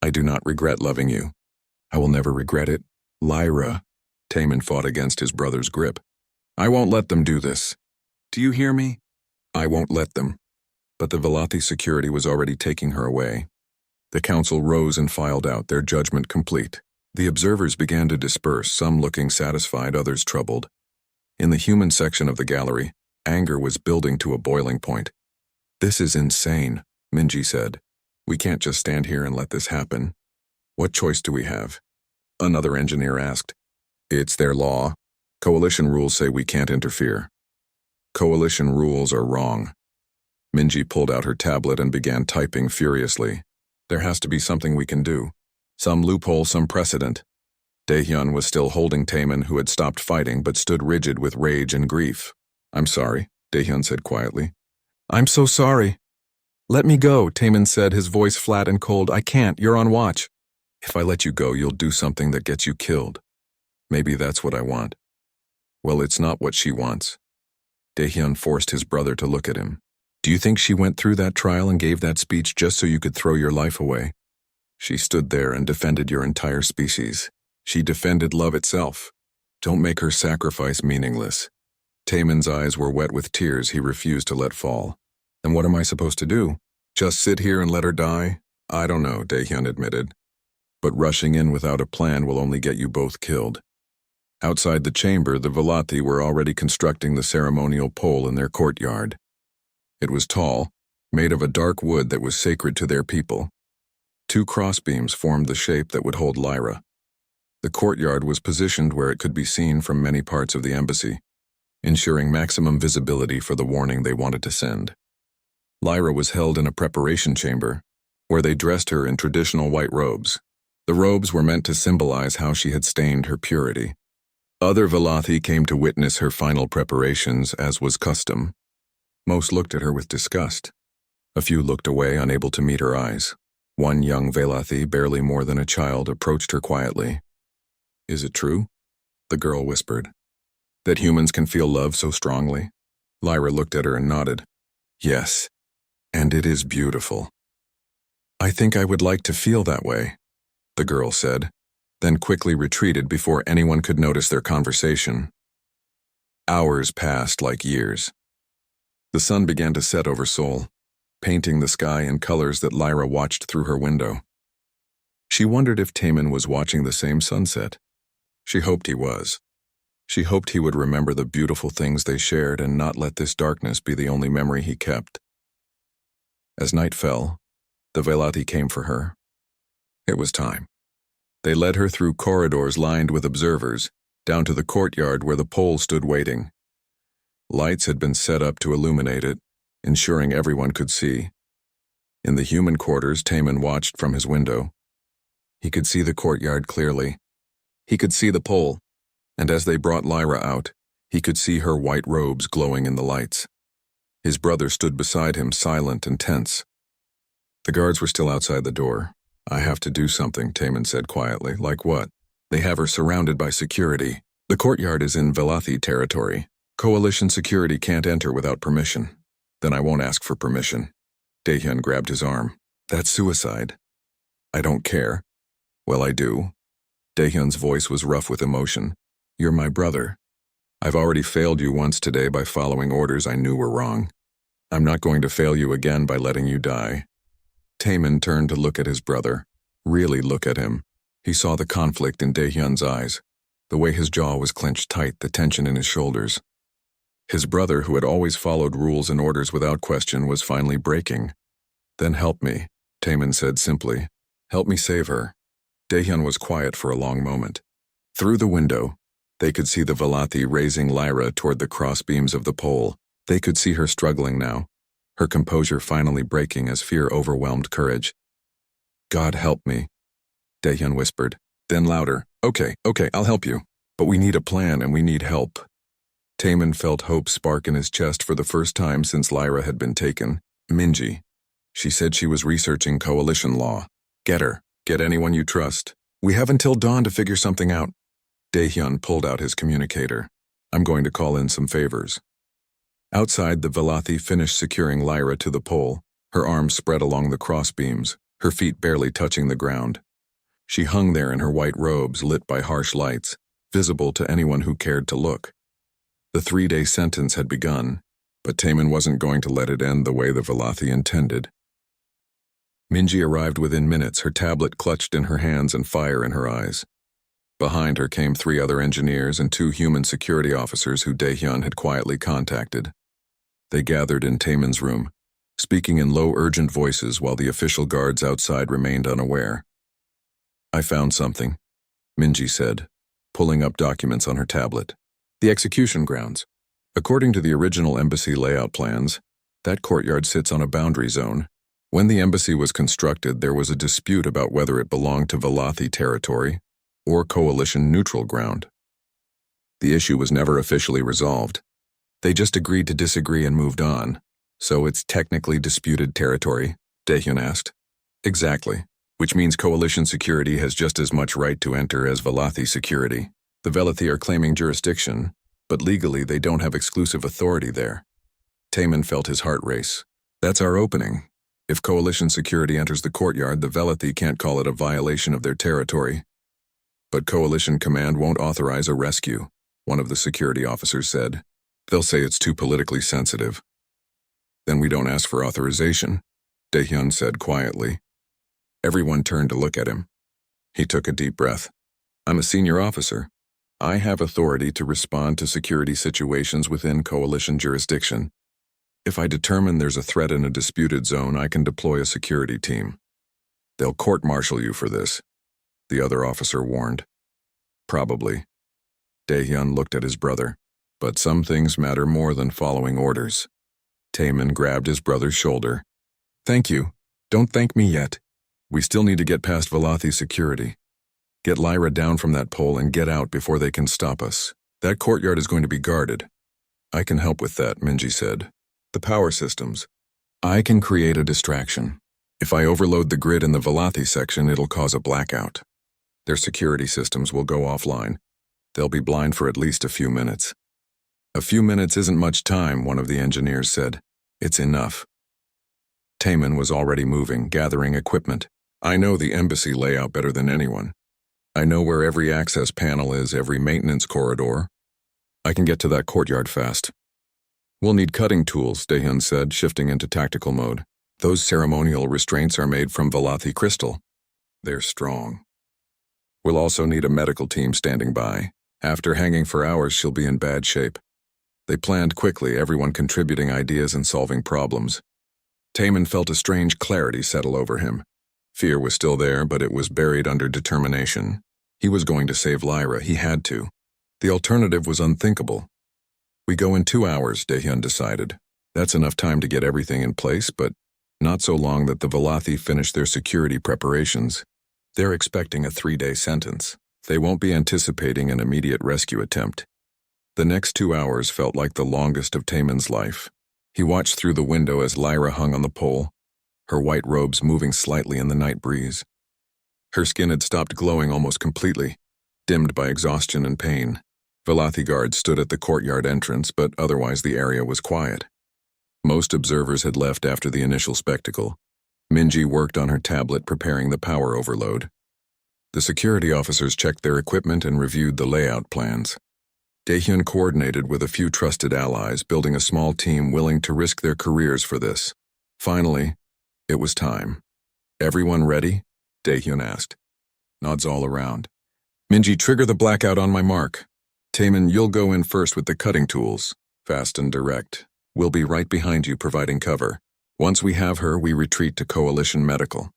I do not regret loving you. I will never regret it. Lyra, Taman fought against his brother's grip. I won't let them do this. Do you hear me? I won't let them. But the Velathi security was already taking her away. The council rose and filed out, their judgment complete. The observers began to disperse, some looking satisfied, others troubled. In the human section of the gallery, anger was building to a boiling point. This is insane, Minji said. We can't just stand here and let this happen. What choice do we have? Another engineer asked. It's their law. Coalition rules say we can't interfere. Coalition rules are wrong. Minji pulled out her tablet and began typing furiously. There has to be something we can do. Some loophole, some precedent. Dahyun was still holding Taman, who had stopped fighting but stood rigid with rage and grief. I'm sorry, Dahyun said quietly. I'm so sorry. Let me go, Taman said, his voice flat and cold. I can't, you're on watch. If I let you go, you'll do something that gets you killed. Maybe that's what I want. Well, it's not what she wants. Dahyun forced his brother to look at him. Do you think she went through that trial and gave that speech just so you could throw your life away? She stood there and defended your entire species. She defended love itself. Don't make her sacrifice meaningless. Taman's eyes were wet with tears he refused to let fall. Then what am I supposed to do? Just sit here and let her die? I don't know, Dahyun admitted. but rushing in without a plan will only get you both killed. Outside the chamber, the Velothi were already constructing the ceremonial pole in their courtyard. It was tall, made of a dark wood that was sacred to their people. 2 crossbeams formed the shape that would hold Lyra. The courtyard was positioned where it could be seen from many parts of the embassy, ensuring maximum visibility for the warning they wanted to send. Lyra was held in a preparation chamber, where they dressed her in traditional white robes. The robes were meant to symbolize how she had stained her purity. Other Velothi came to witness her final preparations, as was custom. Most looked at her with disgust. A few looked away, unable to meet her eyes. One young Velothi, barely more than a child, approached her quietly. "Is it true?" the girl whispered. "That humans can feel love so strongly?" Lyra looked at her and nodded. "Yes, and it is beautiful." "I think I would like to feel that way," the girl said, then quickly retreated before anyone could notice their conversation. Hours passed like years. The sun began to set over Seoul, painting the sky in colors that Lyra watched through her window. She wondered if Taemin was watching the same sunset. She hoped he was. She hoped he would remember the beautiful things they shared and not let this darkness be the only memory he kept. As night fell, the Velothi came for her. It was time. They led her through corridors lined with observers, down to the courtyard where the pole stood waiting. Lights had been set up to illuminate it, ensuring everyone could see. In the human quarters, Taemin watched from his window. He could see the courtyard clearly. He could see the pole, and as they brought Lyra out, he could see her white robes glowing in the lights. His brother stood beside him, silent and tense. The guards were still outside the door. "I have to do something," Taemin said quietly. "Like what?" "They have her surrounded by security. The courtyard is in Velothi territory. Coalition security can't enter without permission." "Then I won't ask for permission." Daehyun grabbed his arm. "That's suicide." "I don't care." "Well, I do." Daehyun's voice was rough with emotion. "You're my brother. I've already failed you once today by following orders I knew were wrong. I'm not going to fail you again by letting you die." Taemin turned to look at his brother, really look at him. He saw the conflict in Daehyun's eyes, the way his jaw was clenched tight, the tension in his shoulders. His brother, who had always followed rules and orders without question, was finally breaking. "Then help me," Taemin said simply. "Help me save her." Daehyun was quiet for a long moment. Through the window, they could see the Velothi raising Lyra toward the crossbeams of the pole. They could see her struggling now, her composure finally breaking as fear overwhelmed courage. "God help me," Daehyun whispered. Then louder, Okay, I'll help you. But we need a plan and we need help." Taemin felt hope spark in his chest for the first time since Lyra had been taken. "Minji. She said she was researching coalition law. Get her. Get anyone you trust. We have until dawn to figure something out." Daehyun pulled out his communicator. "I'm going to call in some favors." Outside, the Velothi finished securing Lyra to the pole, her arms spread along the crossbeams, her feet barely touching the ground. She hung there in her white robes lit by harsh lights, visible to anyone who cared to look. The 3-day sentence had begun, but Taemin wasn't going to let it end the way the Velothi intended. Minji arrived within minutes, her tablet clutched in her hands and fire in her eyes. Behind her came 3 other engineers and 2 human security officers who Daehyun had quietly contacted. They gathered in Taemin's room, speaking in low, urgent voices while the official guards outside remained unaware. "I found something," Minji said, pulling up documents on her tablet. "The execution grounds. According to the original embassy layout plans, that courtyard sits on a boundary zone. When the embassy was constructed, there was a dispute about whether it belonged to Velothi territory or coalition neutral ground. The issue was never officially resolved. They just agreed to disagree and moved on. So it's technically disputed territory?" Daehyun asked. "Exactly, which means coalition security has just as much right to enter as Velothi security. The Velothi are claiming jurisdiction, but legally they don't have exclusive authority there." Taemin felt his heart race. "That's our opening. If coalition security enters the courtyard, the Velothi can't call it a violation of their territory." "But coalition command won't authorize a rescue," one of the security officers said. "They'll say it's too politically sensitive." "Then we don't ask for authorization," Daehyun said quietly. Everyone turned to look at him. He took a deep breath. I'm a senior officer. I have authority to respond to security situations within coalition jurisdiction. If I determine there's a threat in a disputed zone, I can deploy a security team. They'll court-martial you for this, the other officer warned. Probably. Daehyun looked at his brother. But some things matter more than following orders. Taemin grabbed his brother's shoulder. Thank you. Don't thank me yet. We still need to get past Velathi's security. Get Lyra down from that pole and get out before they can stop us. That courtyard is going to be guarded. I can help with that, Minji said. The power systems. I can create a distraction. If I overload the grid in the Velathi section, it'll cause a blackout. Their security systems will go offline. They'll be blind for at least a few minutes. A few minutes isn't much time, one of the engineers said. It's enough. Taemin was already moving, gathering equipment. I know the embassy layout better than anyone. I know where every access panel is, every maintenance corridor. I can get to that courtyard fast. We'll need cutting tools, Daehyun said, shifting into tactical mode. Those ceremonial restraints are made from Velathi crystal. They're strong. We'll also need a medical team standing by. After hanging for hours, she'll be in bad shape. They planned quickly, everyone contributing ideas and solving problems. Taemin felt a strange clarity settle over him. Fear was still there, but it was buried under determination. He was going to save Lyra, he had to. The alternative was unthinkable. We go in 2 hours, Daehyun decided. That's enough time to get everything in place, but not so long that the Velathi finish their security preparations. They're expecting a 3-day sentence. They won't be anticipating an immediate rescue attempt. The next 2 hours felt like the longest of Taemin's life. He watched through the window as Lyra hung on the pole, her white robes moving slightly in the night breeze. Her skin had stopped glowing almost completely, dimmed by exhaustion and pain. Velathi guards stood at the courtyard entrance, but otherwise the area was quiet. Most observers had left after the initial spectacle. Minji worked on her tablet preparing the power overload. The security officers checked their equipment and reviewed the layout plans. Daehyun coordinated with a few trusted allies, building a small team willing to risk their careers for this. Finally, it was time. Everyone ready? Daehyun asked. Nods all around. Minji, trigger the blackout on my mark. Taemin, you'll go in first with the cutting tools. Fast and direct. We'll be right behind you providing cover. Once we have her, we retreat to Coalition Medical.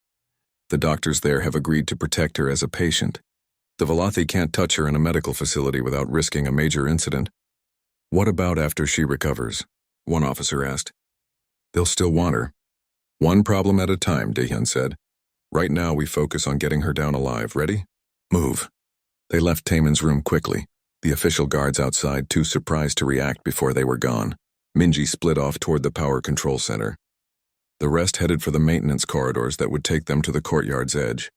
The doctors there have agreed to protect her as a patient. The Velathi can't touch her in a medical facility without risking a major incident. What about after she recovers? One officer asked. They'll still want her. One problem at a time, Daehyun said. Right now we focus on getting her down alive. Ready? Move. They left Taemin's room quickly, the official guards outside too surprised to react before they were gone. Minji split off toward the power control center. The rest headed for the maintenance corridors that would take them to the courtyard's edge.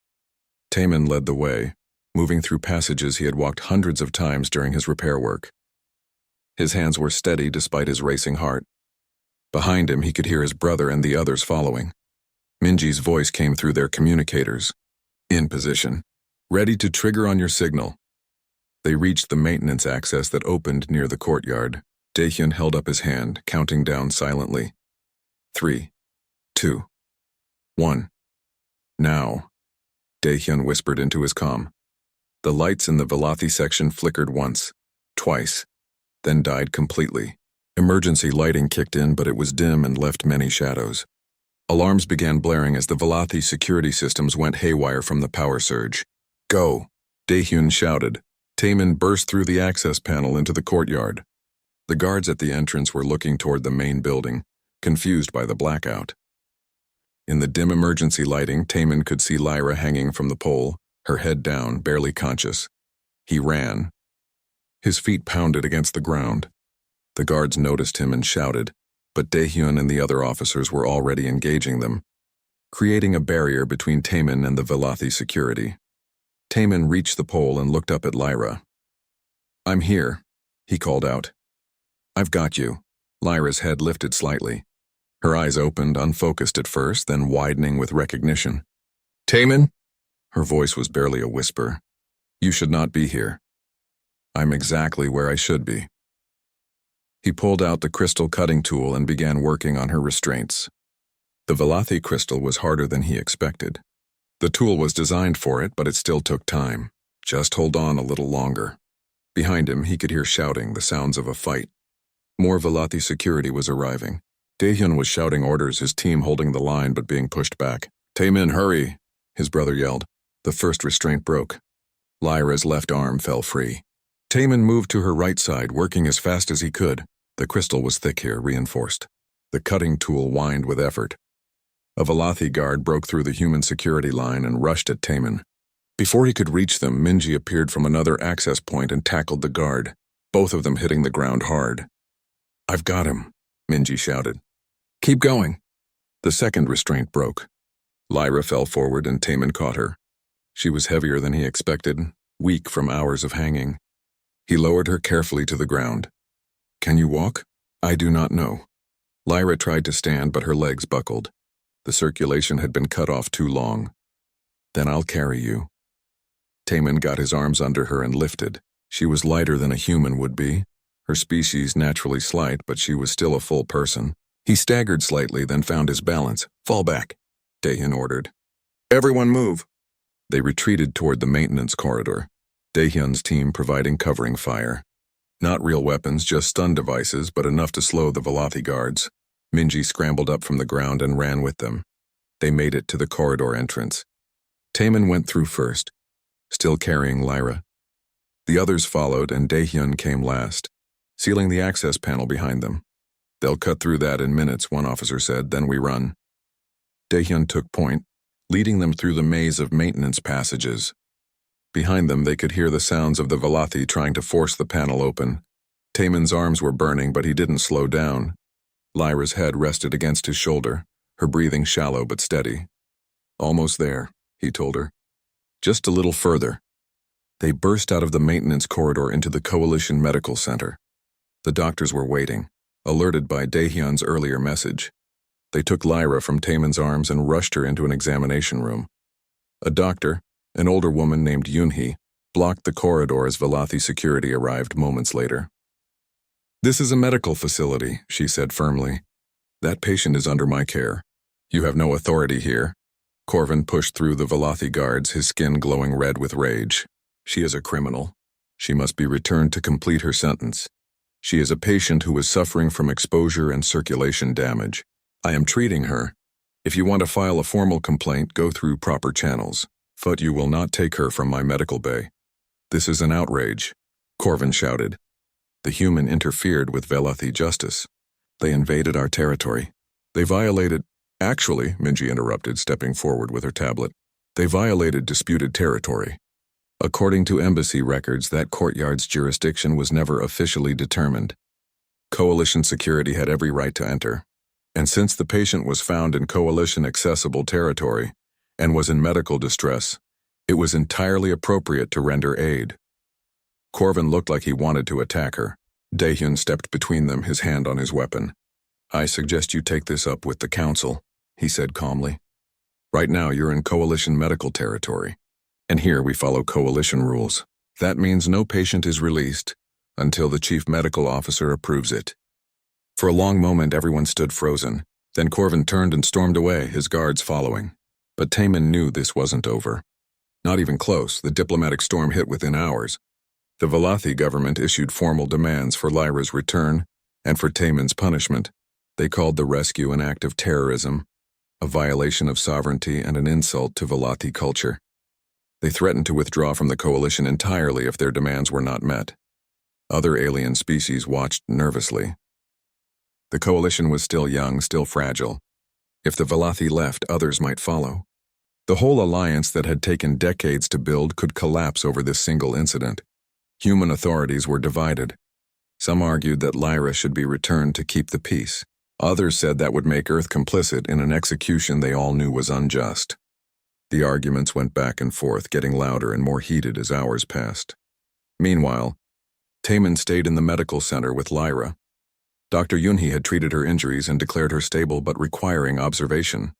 Taemin led the way, moving through passages he had walked hundreds of times during his repair work. His hands were steady despite his racing heart. Behind him, he could hear his brother and the others following. Minji's voice came through their communicators. In position. Ready to trigger on your signal. They reached the maintenance access that opened near the courtyard. Daehyun held up his hand, counting down silently. 3, 2, 1. Now, Daehyun whispered into his comm. The lights in the Velathi section flickered once, twice, then died completely. Emergency lighting kicked in, but it was dim and left many shadows. Alarms began blaring as the Velathi security systems went haywire from the power surge. Go! Daehyun shouted. Taemin burst through the access panel into the courtyard. The guards at the entrance were looking toward the main building, confused by the blackout. In the dim emergency lighting, Taemin could see Lyra hanging from the pole, her head down, barely conscious. He ran. His feet pounded against the ground. The guards noticed him and shouted, but Daehyun and the other officers were already engaging them, creating a barrier between Taemin and the Velathi security. Taemin reached the pole and looked up at Lyra. I'm here, he called out. I've got you. Lyra's head lifted slightly. Her eyes opened, unfocused at first, then widening with recognition. Taemin? Her voice was barely a whisper. You should not be here. I'm exactly where I should be. He pulled out the crystal cutting tool and began working on her restraints. The Velathi crystal was harder than he expected. The tool was designed for it, but it still took time. Just hold on a little longer. Behind him, he could hear shouting, the sounds of a fight. More Velothi security was arriving. Daehyun was shouting orders, his team holding the line but being pushed back. "Taemin, hurry!" his brother yelled. The first restraint broke. Lyra's left arm fell free. Taemin moved to her right side, working as fast as he could. The crystal was thick here, reinforced. The cutting tool whined with effort. A Velothi guard broke through the human security line and rushed at Taemin. Before he could reach them, Minji appeared from another access point and tackled the guard, both of them hitting the ground hard. "I've got him," Minji shouted. "Keep going." The second restraint broke. Lyra fell forward and Taemin caught her. She was heavier than he expected, weak from hours of hanging. He lowered her carefully to the ground. "Can you walk?" "I do not know." Lyra tried to stand, but her legs buckled. The circulation had been cut off too long. "Then I'll carry you." Taemin got his arms under her and lifted. She was lighter than a human would be. Her species naturally slight, but she was still a full person. He staggered slightly, then found his balance. "Fall back," Daehyun ordered. "Everyone move." They retreated toward the maintenance corridor, Daehyun's team providing covering fire. Not real weapons, just stun devices, but enough to slow the Velothi guards. Minji scrambled up from the ground and ran with them. They made it to the corridor entrance. Taemin went through first, still carrying Lyra. The others followed, and Daehyun came last, sealing the access panel behind them. "They'll cut through that in minutes," one officer said, "then we run." Daehyun took point, leading them through the maze of maintenance passages. Behind them, they could hear the sounds of the Velothi trying to force the panel open. Taemin's arms were burning, but he didn't slow down. Lyra's head rested against his shoulder, her breathing shallow but steady. "Almost there," he told her. "Just a little further." They burst out of the maintenance corridor into the Coalition Medical Center. The doctors were waiting, alerted by Daehyun's earlier message. They took Lyra from Taemin's arms and rushed her into an examination room. A doctor, an older woman named Yoonhee, blocked the corridor as Velothi security arrived moments later. "This is a medical facility," she said firmly. "That patient is under my care. You have no authority here." Corvin pushed through the Velothi guards, his skin glowing red with rage. "She is a criminal. She must be returned to complete her sentence. She is a patient who is suffering from exposure and circulation damage. I am treating her. If you want to file a formal complaint, go through proper channels. But you will not take her from my medical bay. This is an outrage," Corvin shouted. "The human interfered with Velothi justice. They invaded our territory. They violated—" "Actually," Minji interrupted, stepping forward with her tablet, "they violated disputed territory. According to embassy records, that courtyard's jurisdiction was never officially determined. Coalition security had every right to enter. And since the patient was found in Coalition-accessible territory and was in medical distress, it was entirely appropriate to render aid." Corvin looked like he wanted to attack her. Daehyun stepped between them, his hand on his weapon. "I suggest you take this up with the council," he said calmly. "Right now you're in Coalition medical territory, and here we follow Coalition rules. That means no patient is released until the chief medical officer approves it." For a long moment everyone stood frozen. Then Corvin turned and stormed away, his guards following. But Taemin knew this wasn't over. Not even close. The diplomatic storm hit within hours. The Velothi government issued formal demands for Lyra's return and for Taemin's punishment. They called the rescue an act of terrorism, a violation of sovereignty and an insult to Velothi culture. They threatened to withdraw from the coalition entirely if their demands were not met. Other alien species watched nervously. The coalition was still young, still fragile. If the Velothi left, others might follow. The whole alliance that had taken decades to build could collapse over this single incident. Human authorities were divided. Some argued that Lyra should be returned to keep the peace. Others said that would make Earth complicit in an execution they all knew was unjust. The arguments went back and forth, getting louder and more heated as hours passed. Meanwhile, Taemin stayed in the medical center with Lyra. Dr. Yoonhee had treated her injuries and declared her stable but requiring observation.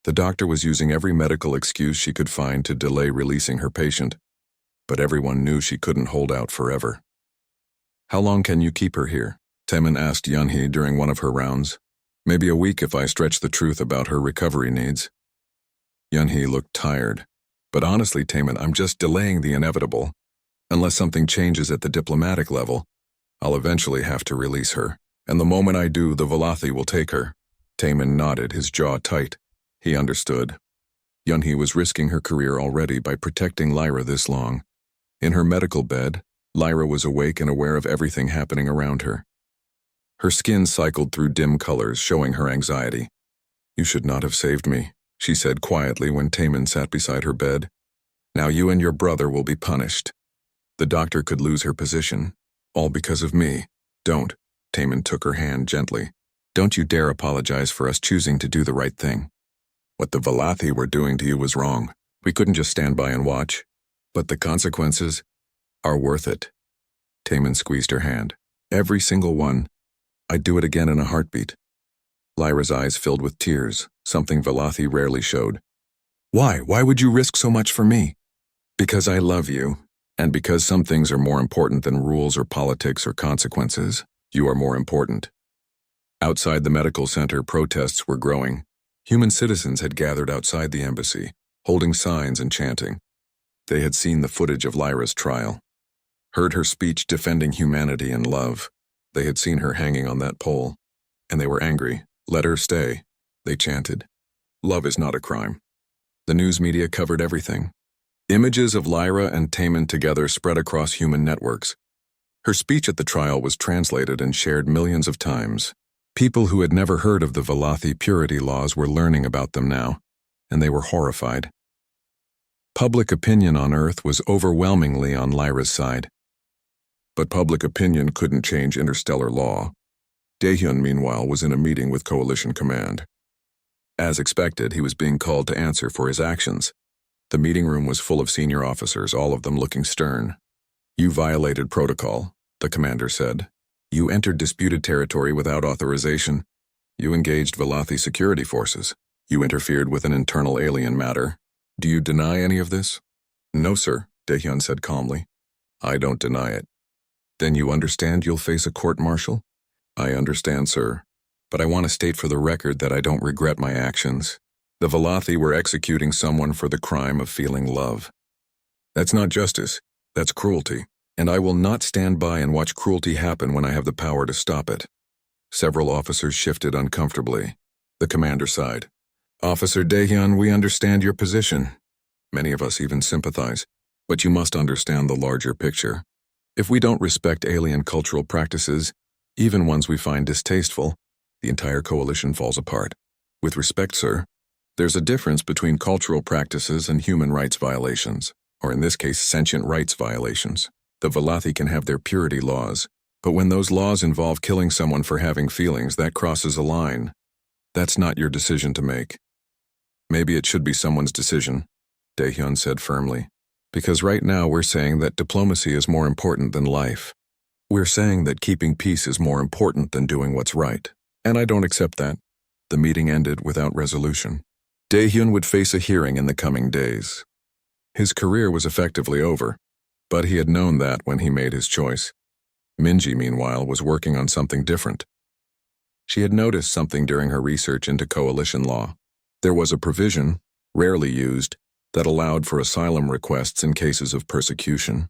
The doctor was using every medical excuse she could find to delay releasing her patient, but everyone knew she couldn't hold out forever. "How long can you keep her here?" Taemin asked Yoonhee during one of her rounds. "Maybe a week if I stretch the truth about her recovery needs." Yunhee looked tired. But honestly, Taemin, I'm just delaying the inevitable. Unless something changes at the diplomatic level, I'll eventually have to release her. And the moment I do, the Velothi will take her. Taemin nodded, his jaw tight. He understood. Yunhee was risking her career already by protecting Lyra this long. In her medical bed, Lyra was awake and aware of everything happening around her. Her skin cycled through dim colors, showing her anxiety. "You should not have saved me," she said quietly when Taemin sat beside her bed. "Now you and your brother will be punished. The doctor could lose her position, all because of me." "Don't." Taemin took her hand gently. "Don't you dare apologize for us choosing to do the right thing. What the Velothi were doing to you was wrong. We couldn't just stand by and watch. But the consequences are worth it." Taemin squeezed her hand. "Every single one. I'd do it again in a heartbeat." Lyra's eyes filled with tears, something Velothi rarely showed. "Why? Why would you risk so much for me?" "Because I love you, and because some things are more important than rules or politics or consequences. You are more important." Outside the medical center, protests were growing. Human citizens had gathered outside the embassy, holding signs and chanting. They had seen the footage of Lyra's trial, heard her speech defending humanity and love. They had seen her hanging on that pole, and they were angry. "Let her stay," they chanted. "Love is not a crime." The news media covered everything. Images of Lyra and Taemin together spread across human networks. Her speech at the trial was translated and shared millions of times. People who had never heard of the Velothi purity laws were learning about them now, and they were horrified. Public opinion on Earth was overwhelmingly on Lyra's side. But public opinion couldn't change interstellar law. Daehyun, meanwhile, was in a meeting with Coalition Command. As expected, he was being called to answer for his actions. The meeting room was full of senior officers, all of them looking stern. "You violated protocol," the commander said. "You entered disputed territory without authorization. You engaged Velothi security forces. You interfered with an internal alien matter. Do you deny any of this?" "No, sir," Daehyun said calmly. "I don't deny it." "Then you understand you'll face a court-martial?" "I understand, sir. But I want to state for the record that I don't regret my actions. The Velothi were executing someone for the crime of feeling love. That's not justice. That's cruelty. And I will not stand by and watch cruelty happen when I have the power to stop it." Several officers shifted uncomfortably. The commander sighed. "Officer Daehyun, we understand your position. Many of us even sympathize. But you must understand the larger picture. If we don't respect alien cultural practices, even ones we find distasteful, the entire coalition falls apart. With respect, sir, there's a difference between cultural practices and human rights violations, or in this case, sentient rights violations. The Velothi can have their purity laws, but when those laws involve killing someone for having feelings, that crosses a line. That's not your decision to make." "Maybe it should be someone's decision," Daehyun said firmly. "Because right now we're saying that diplomacy is more important than life. We're saying that keeping peace is more important than doing what's right. And I don't accept that." The meeting ended without resolution. Daehyun would face a hearing in the coming days. His career was effectively over, but he had known that when he made his choice. Minji, meanwhile, was working on something different. She had noticed something during her research into coalition law. There was a provision, rarely used, that allowed for asylum requests in cases of persecution.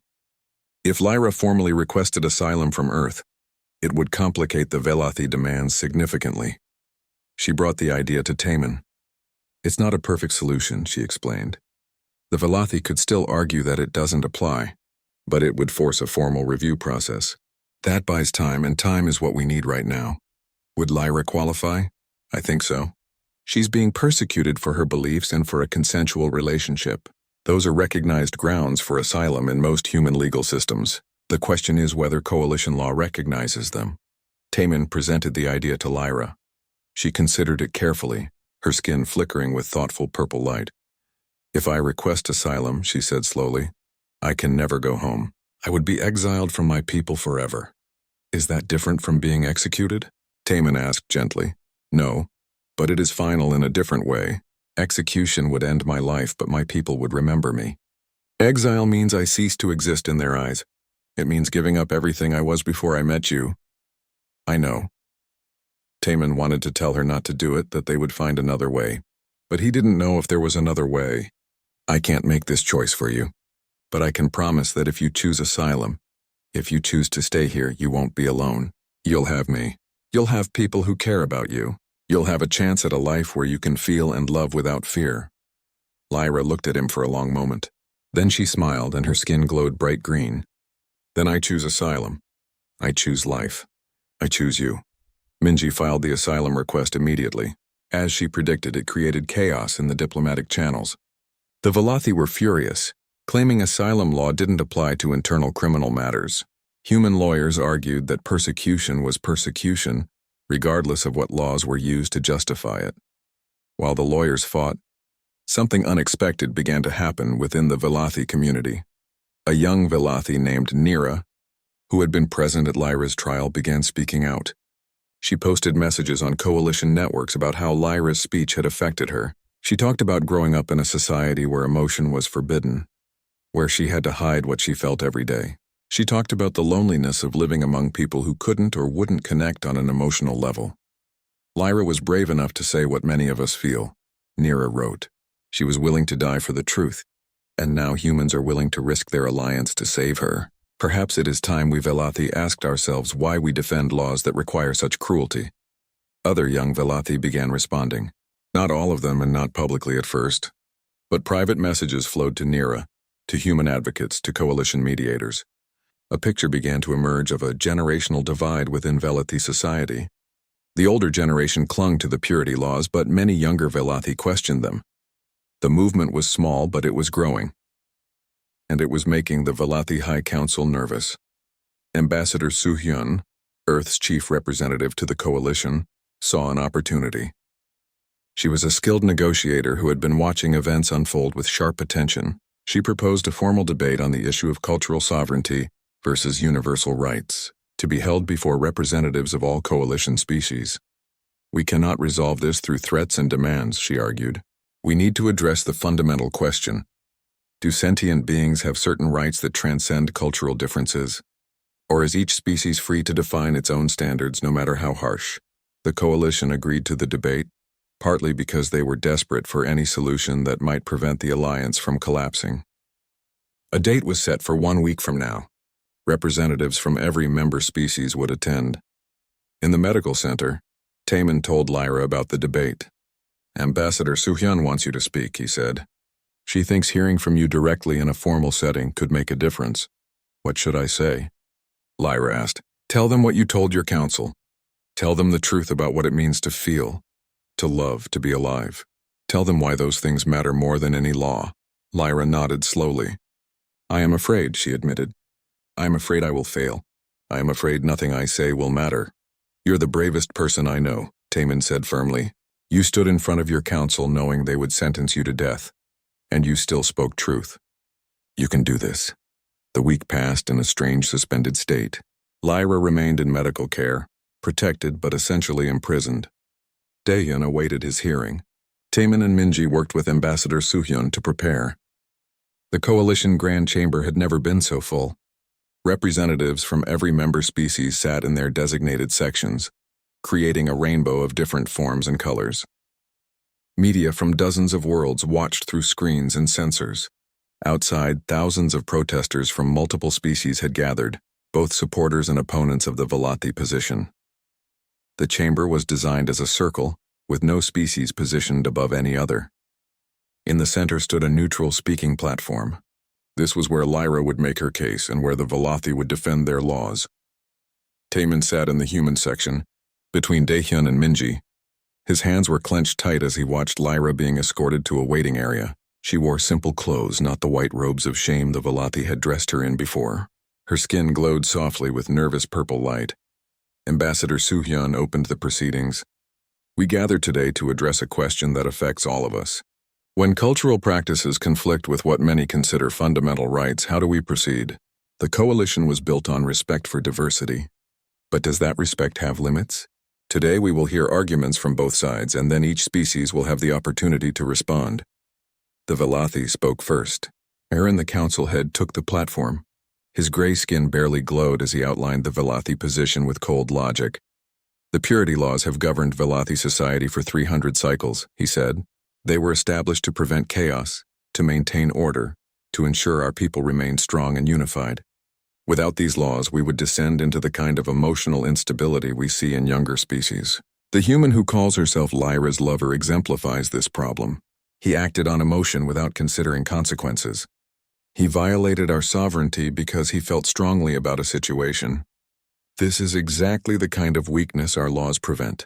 If Lyra formally requested asylum from Earth, it would complicate the Velothi demands significantly. She brought the idea to Taemin. "It's not a perfect solution," she explained. "The Velothi could still argue that it doesn't apply, but it would force a formal review process. That buys time, and time is what we need right now." "Would Lyra qualify?" "I think so. She's being persecuted for her beliefs and for a consensual relationship. Those are recognized grounds for asylum in most human legal systems. The question is whether coalition law recognizes them." Taemin presented the idea to Lyra. She considered it carefully, her skin flickering with thoughtful purple light. "If I request asylum," she said slowly, "I can never go home. I would be exiled from my people forever." "Is that different from being executed?" Taemin asked gently. "No, but it is final in a different way. Execution would end my life, but my people would remember me. Exile means I cease to exist in their eyes. It means giving up everything I was before I met you." "I know." Taemin wanted to tell her not to do it, that they would find another way. But he didn't know if there was another way. I can't make this choice for you, but I can promise that if you choose asylum, if you choose to stay here, you won't be alone. You'll have me. You'll have people who care about you. You'll have a chance at a life where you can feel and love without fear. Lyra looked at him for a long moment. Then she smiled and her skin glowed bright green. Then I choose asylum. I choose life. I choose you. Minji filed the asylum request immediately. As she predicted, it created chaos in the diplomatic channels. The Velothi were furious, claiming asylum law didn't apply to internal criminal matters. Human lawyers argued that persecution was persecution, regardless of what laws were used to justify it. While the lawyers fought, something unexpected began to happen within the Velothi community. A young Velothi named Nira, who had been present at Lyra's trial, began speaking out. She posted messages on coalition networks about how Lyra's speech had affected her. She talked about growing up in a society where emotion was forbidden, where she had to hide what she felt every day. She talked about the loneliness of living among people who couldn't or wouldn't connect on an emotional level. Lyra was brave enough to say what many of us feel, Nira wrote. She was willing to die for the truth, and now humans are willing to risk their alliance to save her. Perhaps it is time we Velothi asked ourselves why we defend laws that require such cruelty. Other young Velothi began responding. Not all of them and not publicly at first. But private messages flowed to Nira, to human advocates, to coalition mediators. A picture began to emerge of a generational divide within Velothi society. The older generation clung to the purity laws, but many younger Velothi questioned them. The movement was small, but it was growing. And it was making the Velothi High Council nervous. Ambassador Su-hyun, Earth's chief representative to the coalition, saw an opportunity. She was a skilled negotiator who had been watching events unfold with sharp attention. She proposed a formal debate on the issue of cultural sovereignty versus universal rights, to be held before representatives of all coalition species. We cannot resolve this through threats and demands, she argued. We need to address the fundamental question. Do sentient beings have certain rights that transcend cultural differences? Or is each species free to define its own standards no matter how harsh? The coalition agreed to the debate, partly because they were desperate for any solution that might prevent the alliance from collapsing. A date was set for 1 week from now. Representatives from every member species would attend. In the medical center, Taemin told Lyra about the debate. Ambassador Su-hyun wants you to speak, he said. She thinks hearing from you directly in a formal setting could make a difference. What should I say? Lyra asked. Tell them what you told your council. Tell them the truth about what it means to feel, to love, to be alive. Tell them why those things matter more than any law. Lyra nodded slowly. I am afraid, she admitted. I am afraid I will fail. I am afraid nothing I say will matter. You're the bravest person I know, Taemin said firmly. You stood in front of your council knowing they would sentence you to death. And you still spoke truth. You can do this. The week passed in a strange suspended state. Lyra remained in medical care, protected but essentially imprisoned. Daehyun awaited his hearing. Taemin and Minji worked with Ambassador Su-hyun to prepare. The coalition grand chamber had never been so full. Representatives from every member species sat in their designated sections, creating a rainbow of different forms and colors. Media from dozens of worlds watched through screens and sensors. Outside, thousands of protesters from multiple species had gathered, both supporters and opponents of the Velothi position. The chamber was designed as a circle, with no species positioned above any other. In the center stood a neutral speaking platform. This was where Lyra would make her case and where the Velothi would defend their laws. Taemin sat in the human section, between Daehyun and Minji. His hands were clenched tight as he watched Lyra being escorted to a waiting area. She wore simple clothes, not the white robes of shame the Velothi had dressed her in before. Her skin glowed softly with nervous purple light. Ambassador Su-hyun opened the proceedings. We gathered today to address a question that affects all of us. When cultural practices conflict with what many consider fundamental rights, how do we proceed? The coalition was built on respect for diversity. But does that respect have limits? Today we will hear arguments from both sides, and then each species will have the opportunity to respond. The Velothi spoke first. Aaron, the council head, took the platform. His gray skin barely glowed as he outlined the Velothi position with cold logic. The purity laws have governed Velothi society for 300 cycles, he said. They were established to prevent chaos, to maintain order, to ensure our people remained strong and unified. Without these laws, we would descend into the kind of emotional instability we see in younger species. The human who calls herself Lyra's lover exemplifies this problem. He acted on emotion without considering consequences. He violated our sovereignty because he felt strongly about a situation. This is exactly the kind of weakness our laws prevent.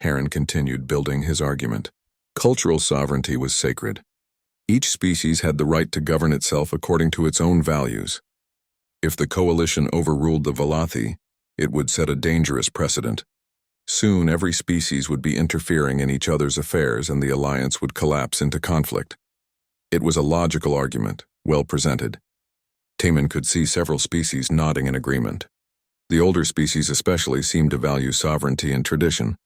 Heron continued, building his argument. Cultural sovereignty was sacred. Each species had the right to govern itself according to its own values. If the coalition overruled the Velothi, it would set a dangerous precedent. Soon every species would be interfering in each other's affairs and the alliance would collapse into conflict. It was a logical argument, well presented. Taman could see several species nodding in agreement. The older species especially seemed to value sovereignty and tradition.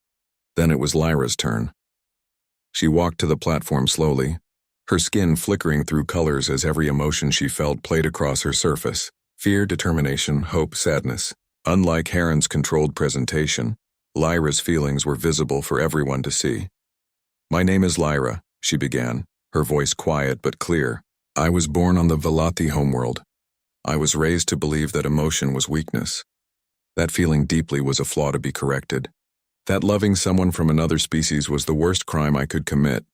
Then it was Lyra's turn. She walked to the platform slowly, her skin flickering through colors as every emotion she felt played across her surface. Fear, determination, hope, sadness. Unlike Heron's controlled presentation, Lyra's feelings were visible for everyone to see. "My name is Lyra," she began, her voice quiet but clear. "I was born on the Velothi homeworld. I was raised to believe that emotion was weakness. That feeling deeply was a flaw to be corrected. That loving someone from another species was the worst crime I could commit."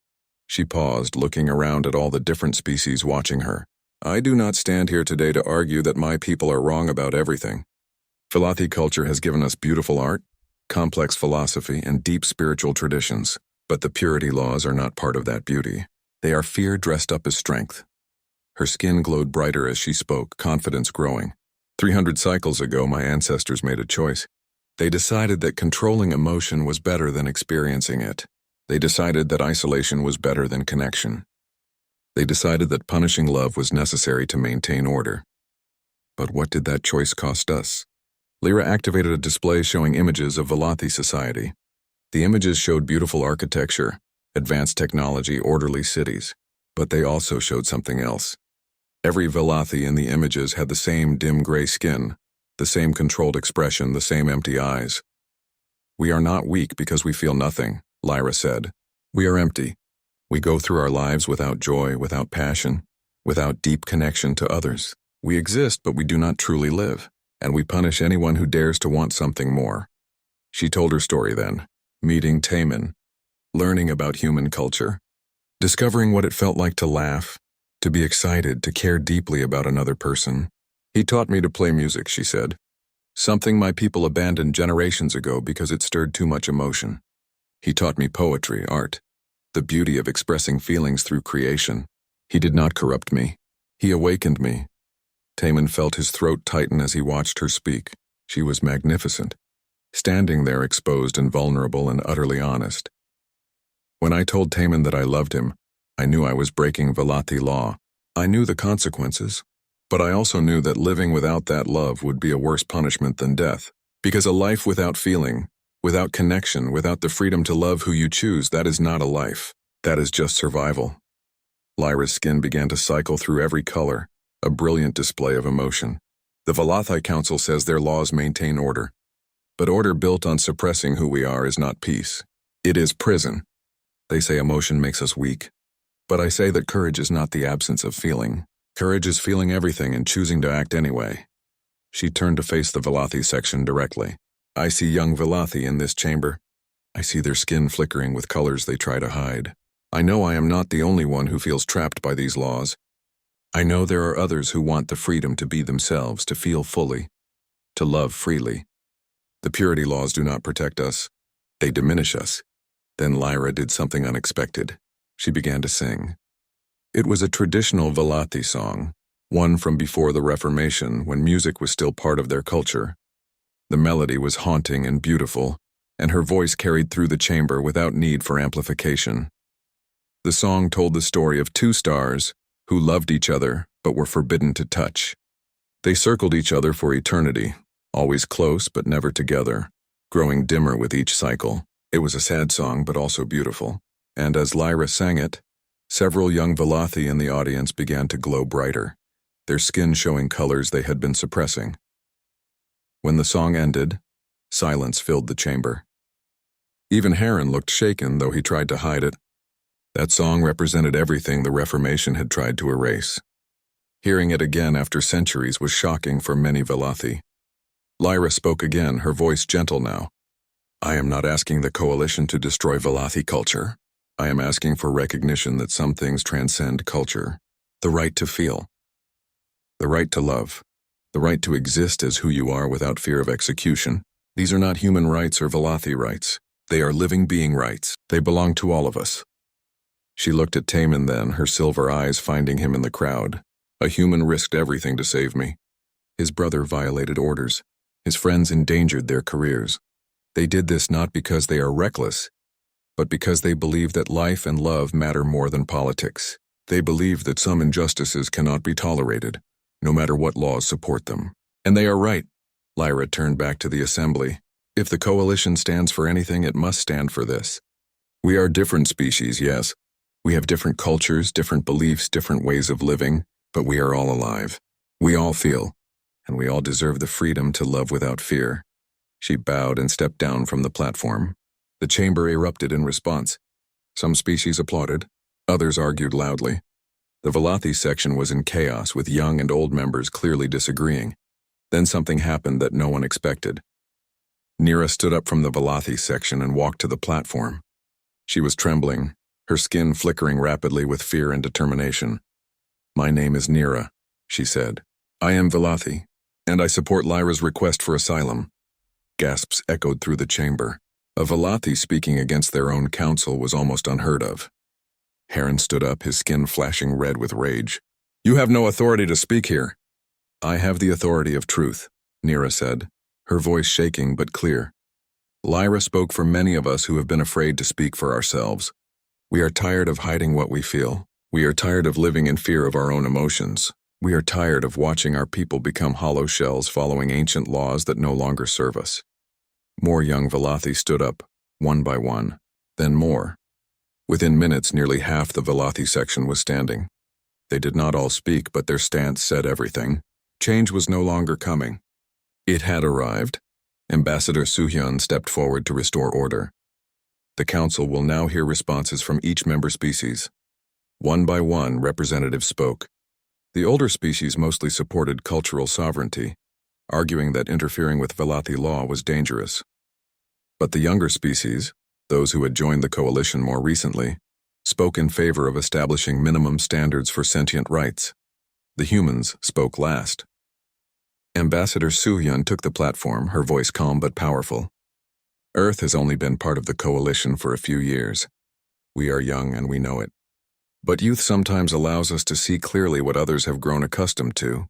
She paused, looking around at all the different species watching her. "I do not stand here today to argue that my people are wrong about everything. Velothi culture has given us beautiful art, complex philosophy, and deep spiritual traditions, but the purity laws are not part of that beauty. They are fear dressed up as strength." Her skin glowed brighter as she spoke, confidence growing. 300 cycles ago, my ancestors made a choice. They decided that controlling emotion was better than experiencing it. They decided that isolation was better than connection. They decided that punishing love was necessary to maintain order. But what did that choice cost us? Lyra activated a display showing images of Velothi society. The images showed beautiful architecture, advanced technology, orderly cities. But they also showed something else. Every Velothi in the images had the same dim gray skin, the same controlled expression, the same empty eyes. "We are not weak because we feel nothing," Lyra said. "We are empty. We go through our lives without joy, without passion, without deep connection to others. We exist, but we do not truly live, and we punish anyone who dares to want something more." She told her story then, meeting Taman, learning about human culture, discovering what it felt like to laugh, to be excited, to care deeply about another person. "He taught me to play music," she said. "Something my people abandoned generations ago because it stirred too much emotion. He taught me poetry, art, the beauty of expressing feelings through creation. He did not corrupt me. He awakened me." Taman felt his throat tighten as he watched her speak. She was magnificent, standing there exposed and vulnerable and utterly honest. "When I told Taman that I loved him, I knew I was breaking Velothi law. I knew the consequences, but I also knew that living without that love would be a worse punishment than death. Because a life without feeling, without connection, without the freedom to love who you choose, that is not a life. That is just survival." Lyra's skin began to cycle through every color, a brilliant display of emotion. "The Velothi Council says their laws maintain order. But order built on suppressing who we are is not peace. It is prison. They say emotion makes us weak. But I say that courage is not the absence of feeling. Courage is feeling everything and choosing to act anyway." She turned to face the Velothi section directly. "I see young Velothi in this chamber. I see their skin flickering with colors they try to hide. I know I am not the only one who feels trapped by these laws. I know there are others who want the freedom to be themselves, to feel fully, to love freely. The purity laws do not protect us. They diminish us." Then Lyra did something unexpected. She began to sing. It was a traditional Velothi song, one from before the Reformation, when music was still part of their culture. The melody was haunting and beautiful, and her voice carried through the chamber without need for amplification. The song told the story of two stars who loved each other but were forbidden to touch. They circled each other for eternity, always close but never together, growing dimmer with each cycle. It was a sad song but also beautiful, and as Lyra sang it, several young Velothi in the audience began to glow brighter, their skin showing colors they had been suppressing. When the song ended, silence filled the chamber. Even Heron looked shaken, though he tried to hide it. That song represented everything the Reformation had tried to erase. Hearing it again after centuries was shocking for many Velothi. Lyra spoke again, her voice gentle now. I am not asking the Coalition to destroy Velothi culture. I am asking for recognition that some things transcend culture. The right to feel. The right to love. The right to exist as who you are without fear of execution. These are not human rights or Velothi rights. They are living being rights. They belong to all of us. She looked at Taman then, her silver eyes finding him in the crowd. A human risked everything to save me. His brother violated orders. His friends endangered their careers. They did this not because they are reckless, but because they believe that life and love matter more than politics. They believe that some injustices cannot be tolerated, no matter what laws support them. And they are right. Lyra turned back to the assembly. If the Coalition stands for anything, it must stand for this. We are different species, yes. We have different cultures, different beliefs, different ways of living, but we are all alive. We all feel, and we all deserve the freedom to love without fear. She bowed and stepped down from the platform. The chamber erupted in response. Some species applauded, others argued loudly. The Velothi section was in chaos, with young and old members clearly disagreeing. Then something happened that no one expected. Nira stood up from the Velothi section and walked to the platform. She was trembling, her skin flickering rapidly with fear and determination. My name is Nira, she said. I am Velothi, and I support Lyra's request for asylum. Gasps echoed through the chamber. A Velothi speaking against their own council was almost unheard of. Heron stood up, his skin flashing red with rage. You have no authority to speak here. I have the authority of truth, Nira said, her voice shaking but clear. Lyra spoke for many of us who have been afraid to speak for ourselves. We are tired of hiding what we feel. We are tired of living in fear of our own emotions. We are tired of watching our people become hollow shells following ancient laws that no longer serve us. More young Velothi stood up, one by one, then more. Within minutes, nearly half the Velothi section was standing. They did not all speak, but their stance said everything. Change was no longer coming. It had arrived. Ambassador Suhyun stepped forward to restore order. The council will now hear responses from each member species. One by one, representatives spoke. The older species mostly supported cultural sovereignty, arguing that interfering with Velothi law was dangerous. But the younger species, those who had joined the coalition more recently, spoke in favor of establishing minimum standards for sentient rights. The humans spoke last. Ambassador Suhyun took the platform, her voice calm but powerful. Earth has only been part of the coalition for a few years. We are young and we know it. But youth sometimes allows us to see clearly what others have grown accustomed to.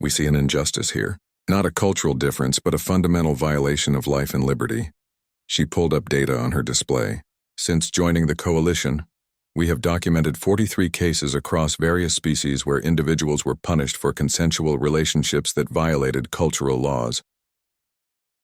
We see an injustice here. Not a cultural difference, but a fundamental violation of life and liberty. She pulled up data on her display. Since joining the coalition, we have documented 43 cases across various species where individuals were punished for consensual relationships that violated cultural laws.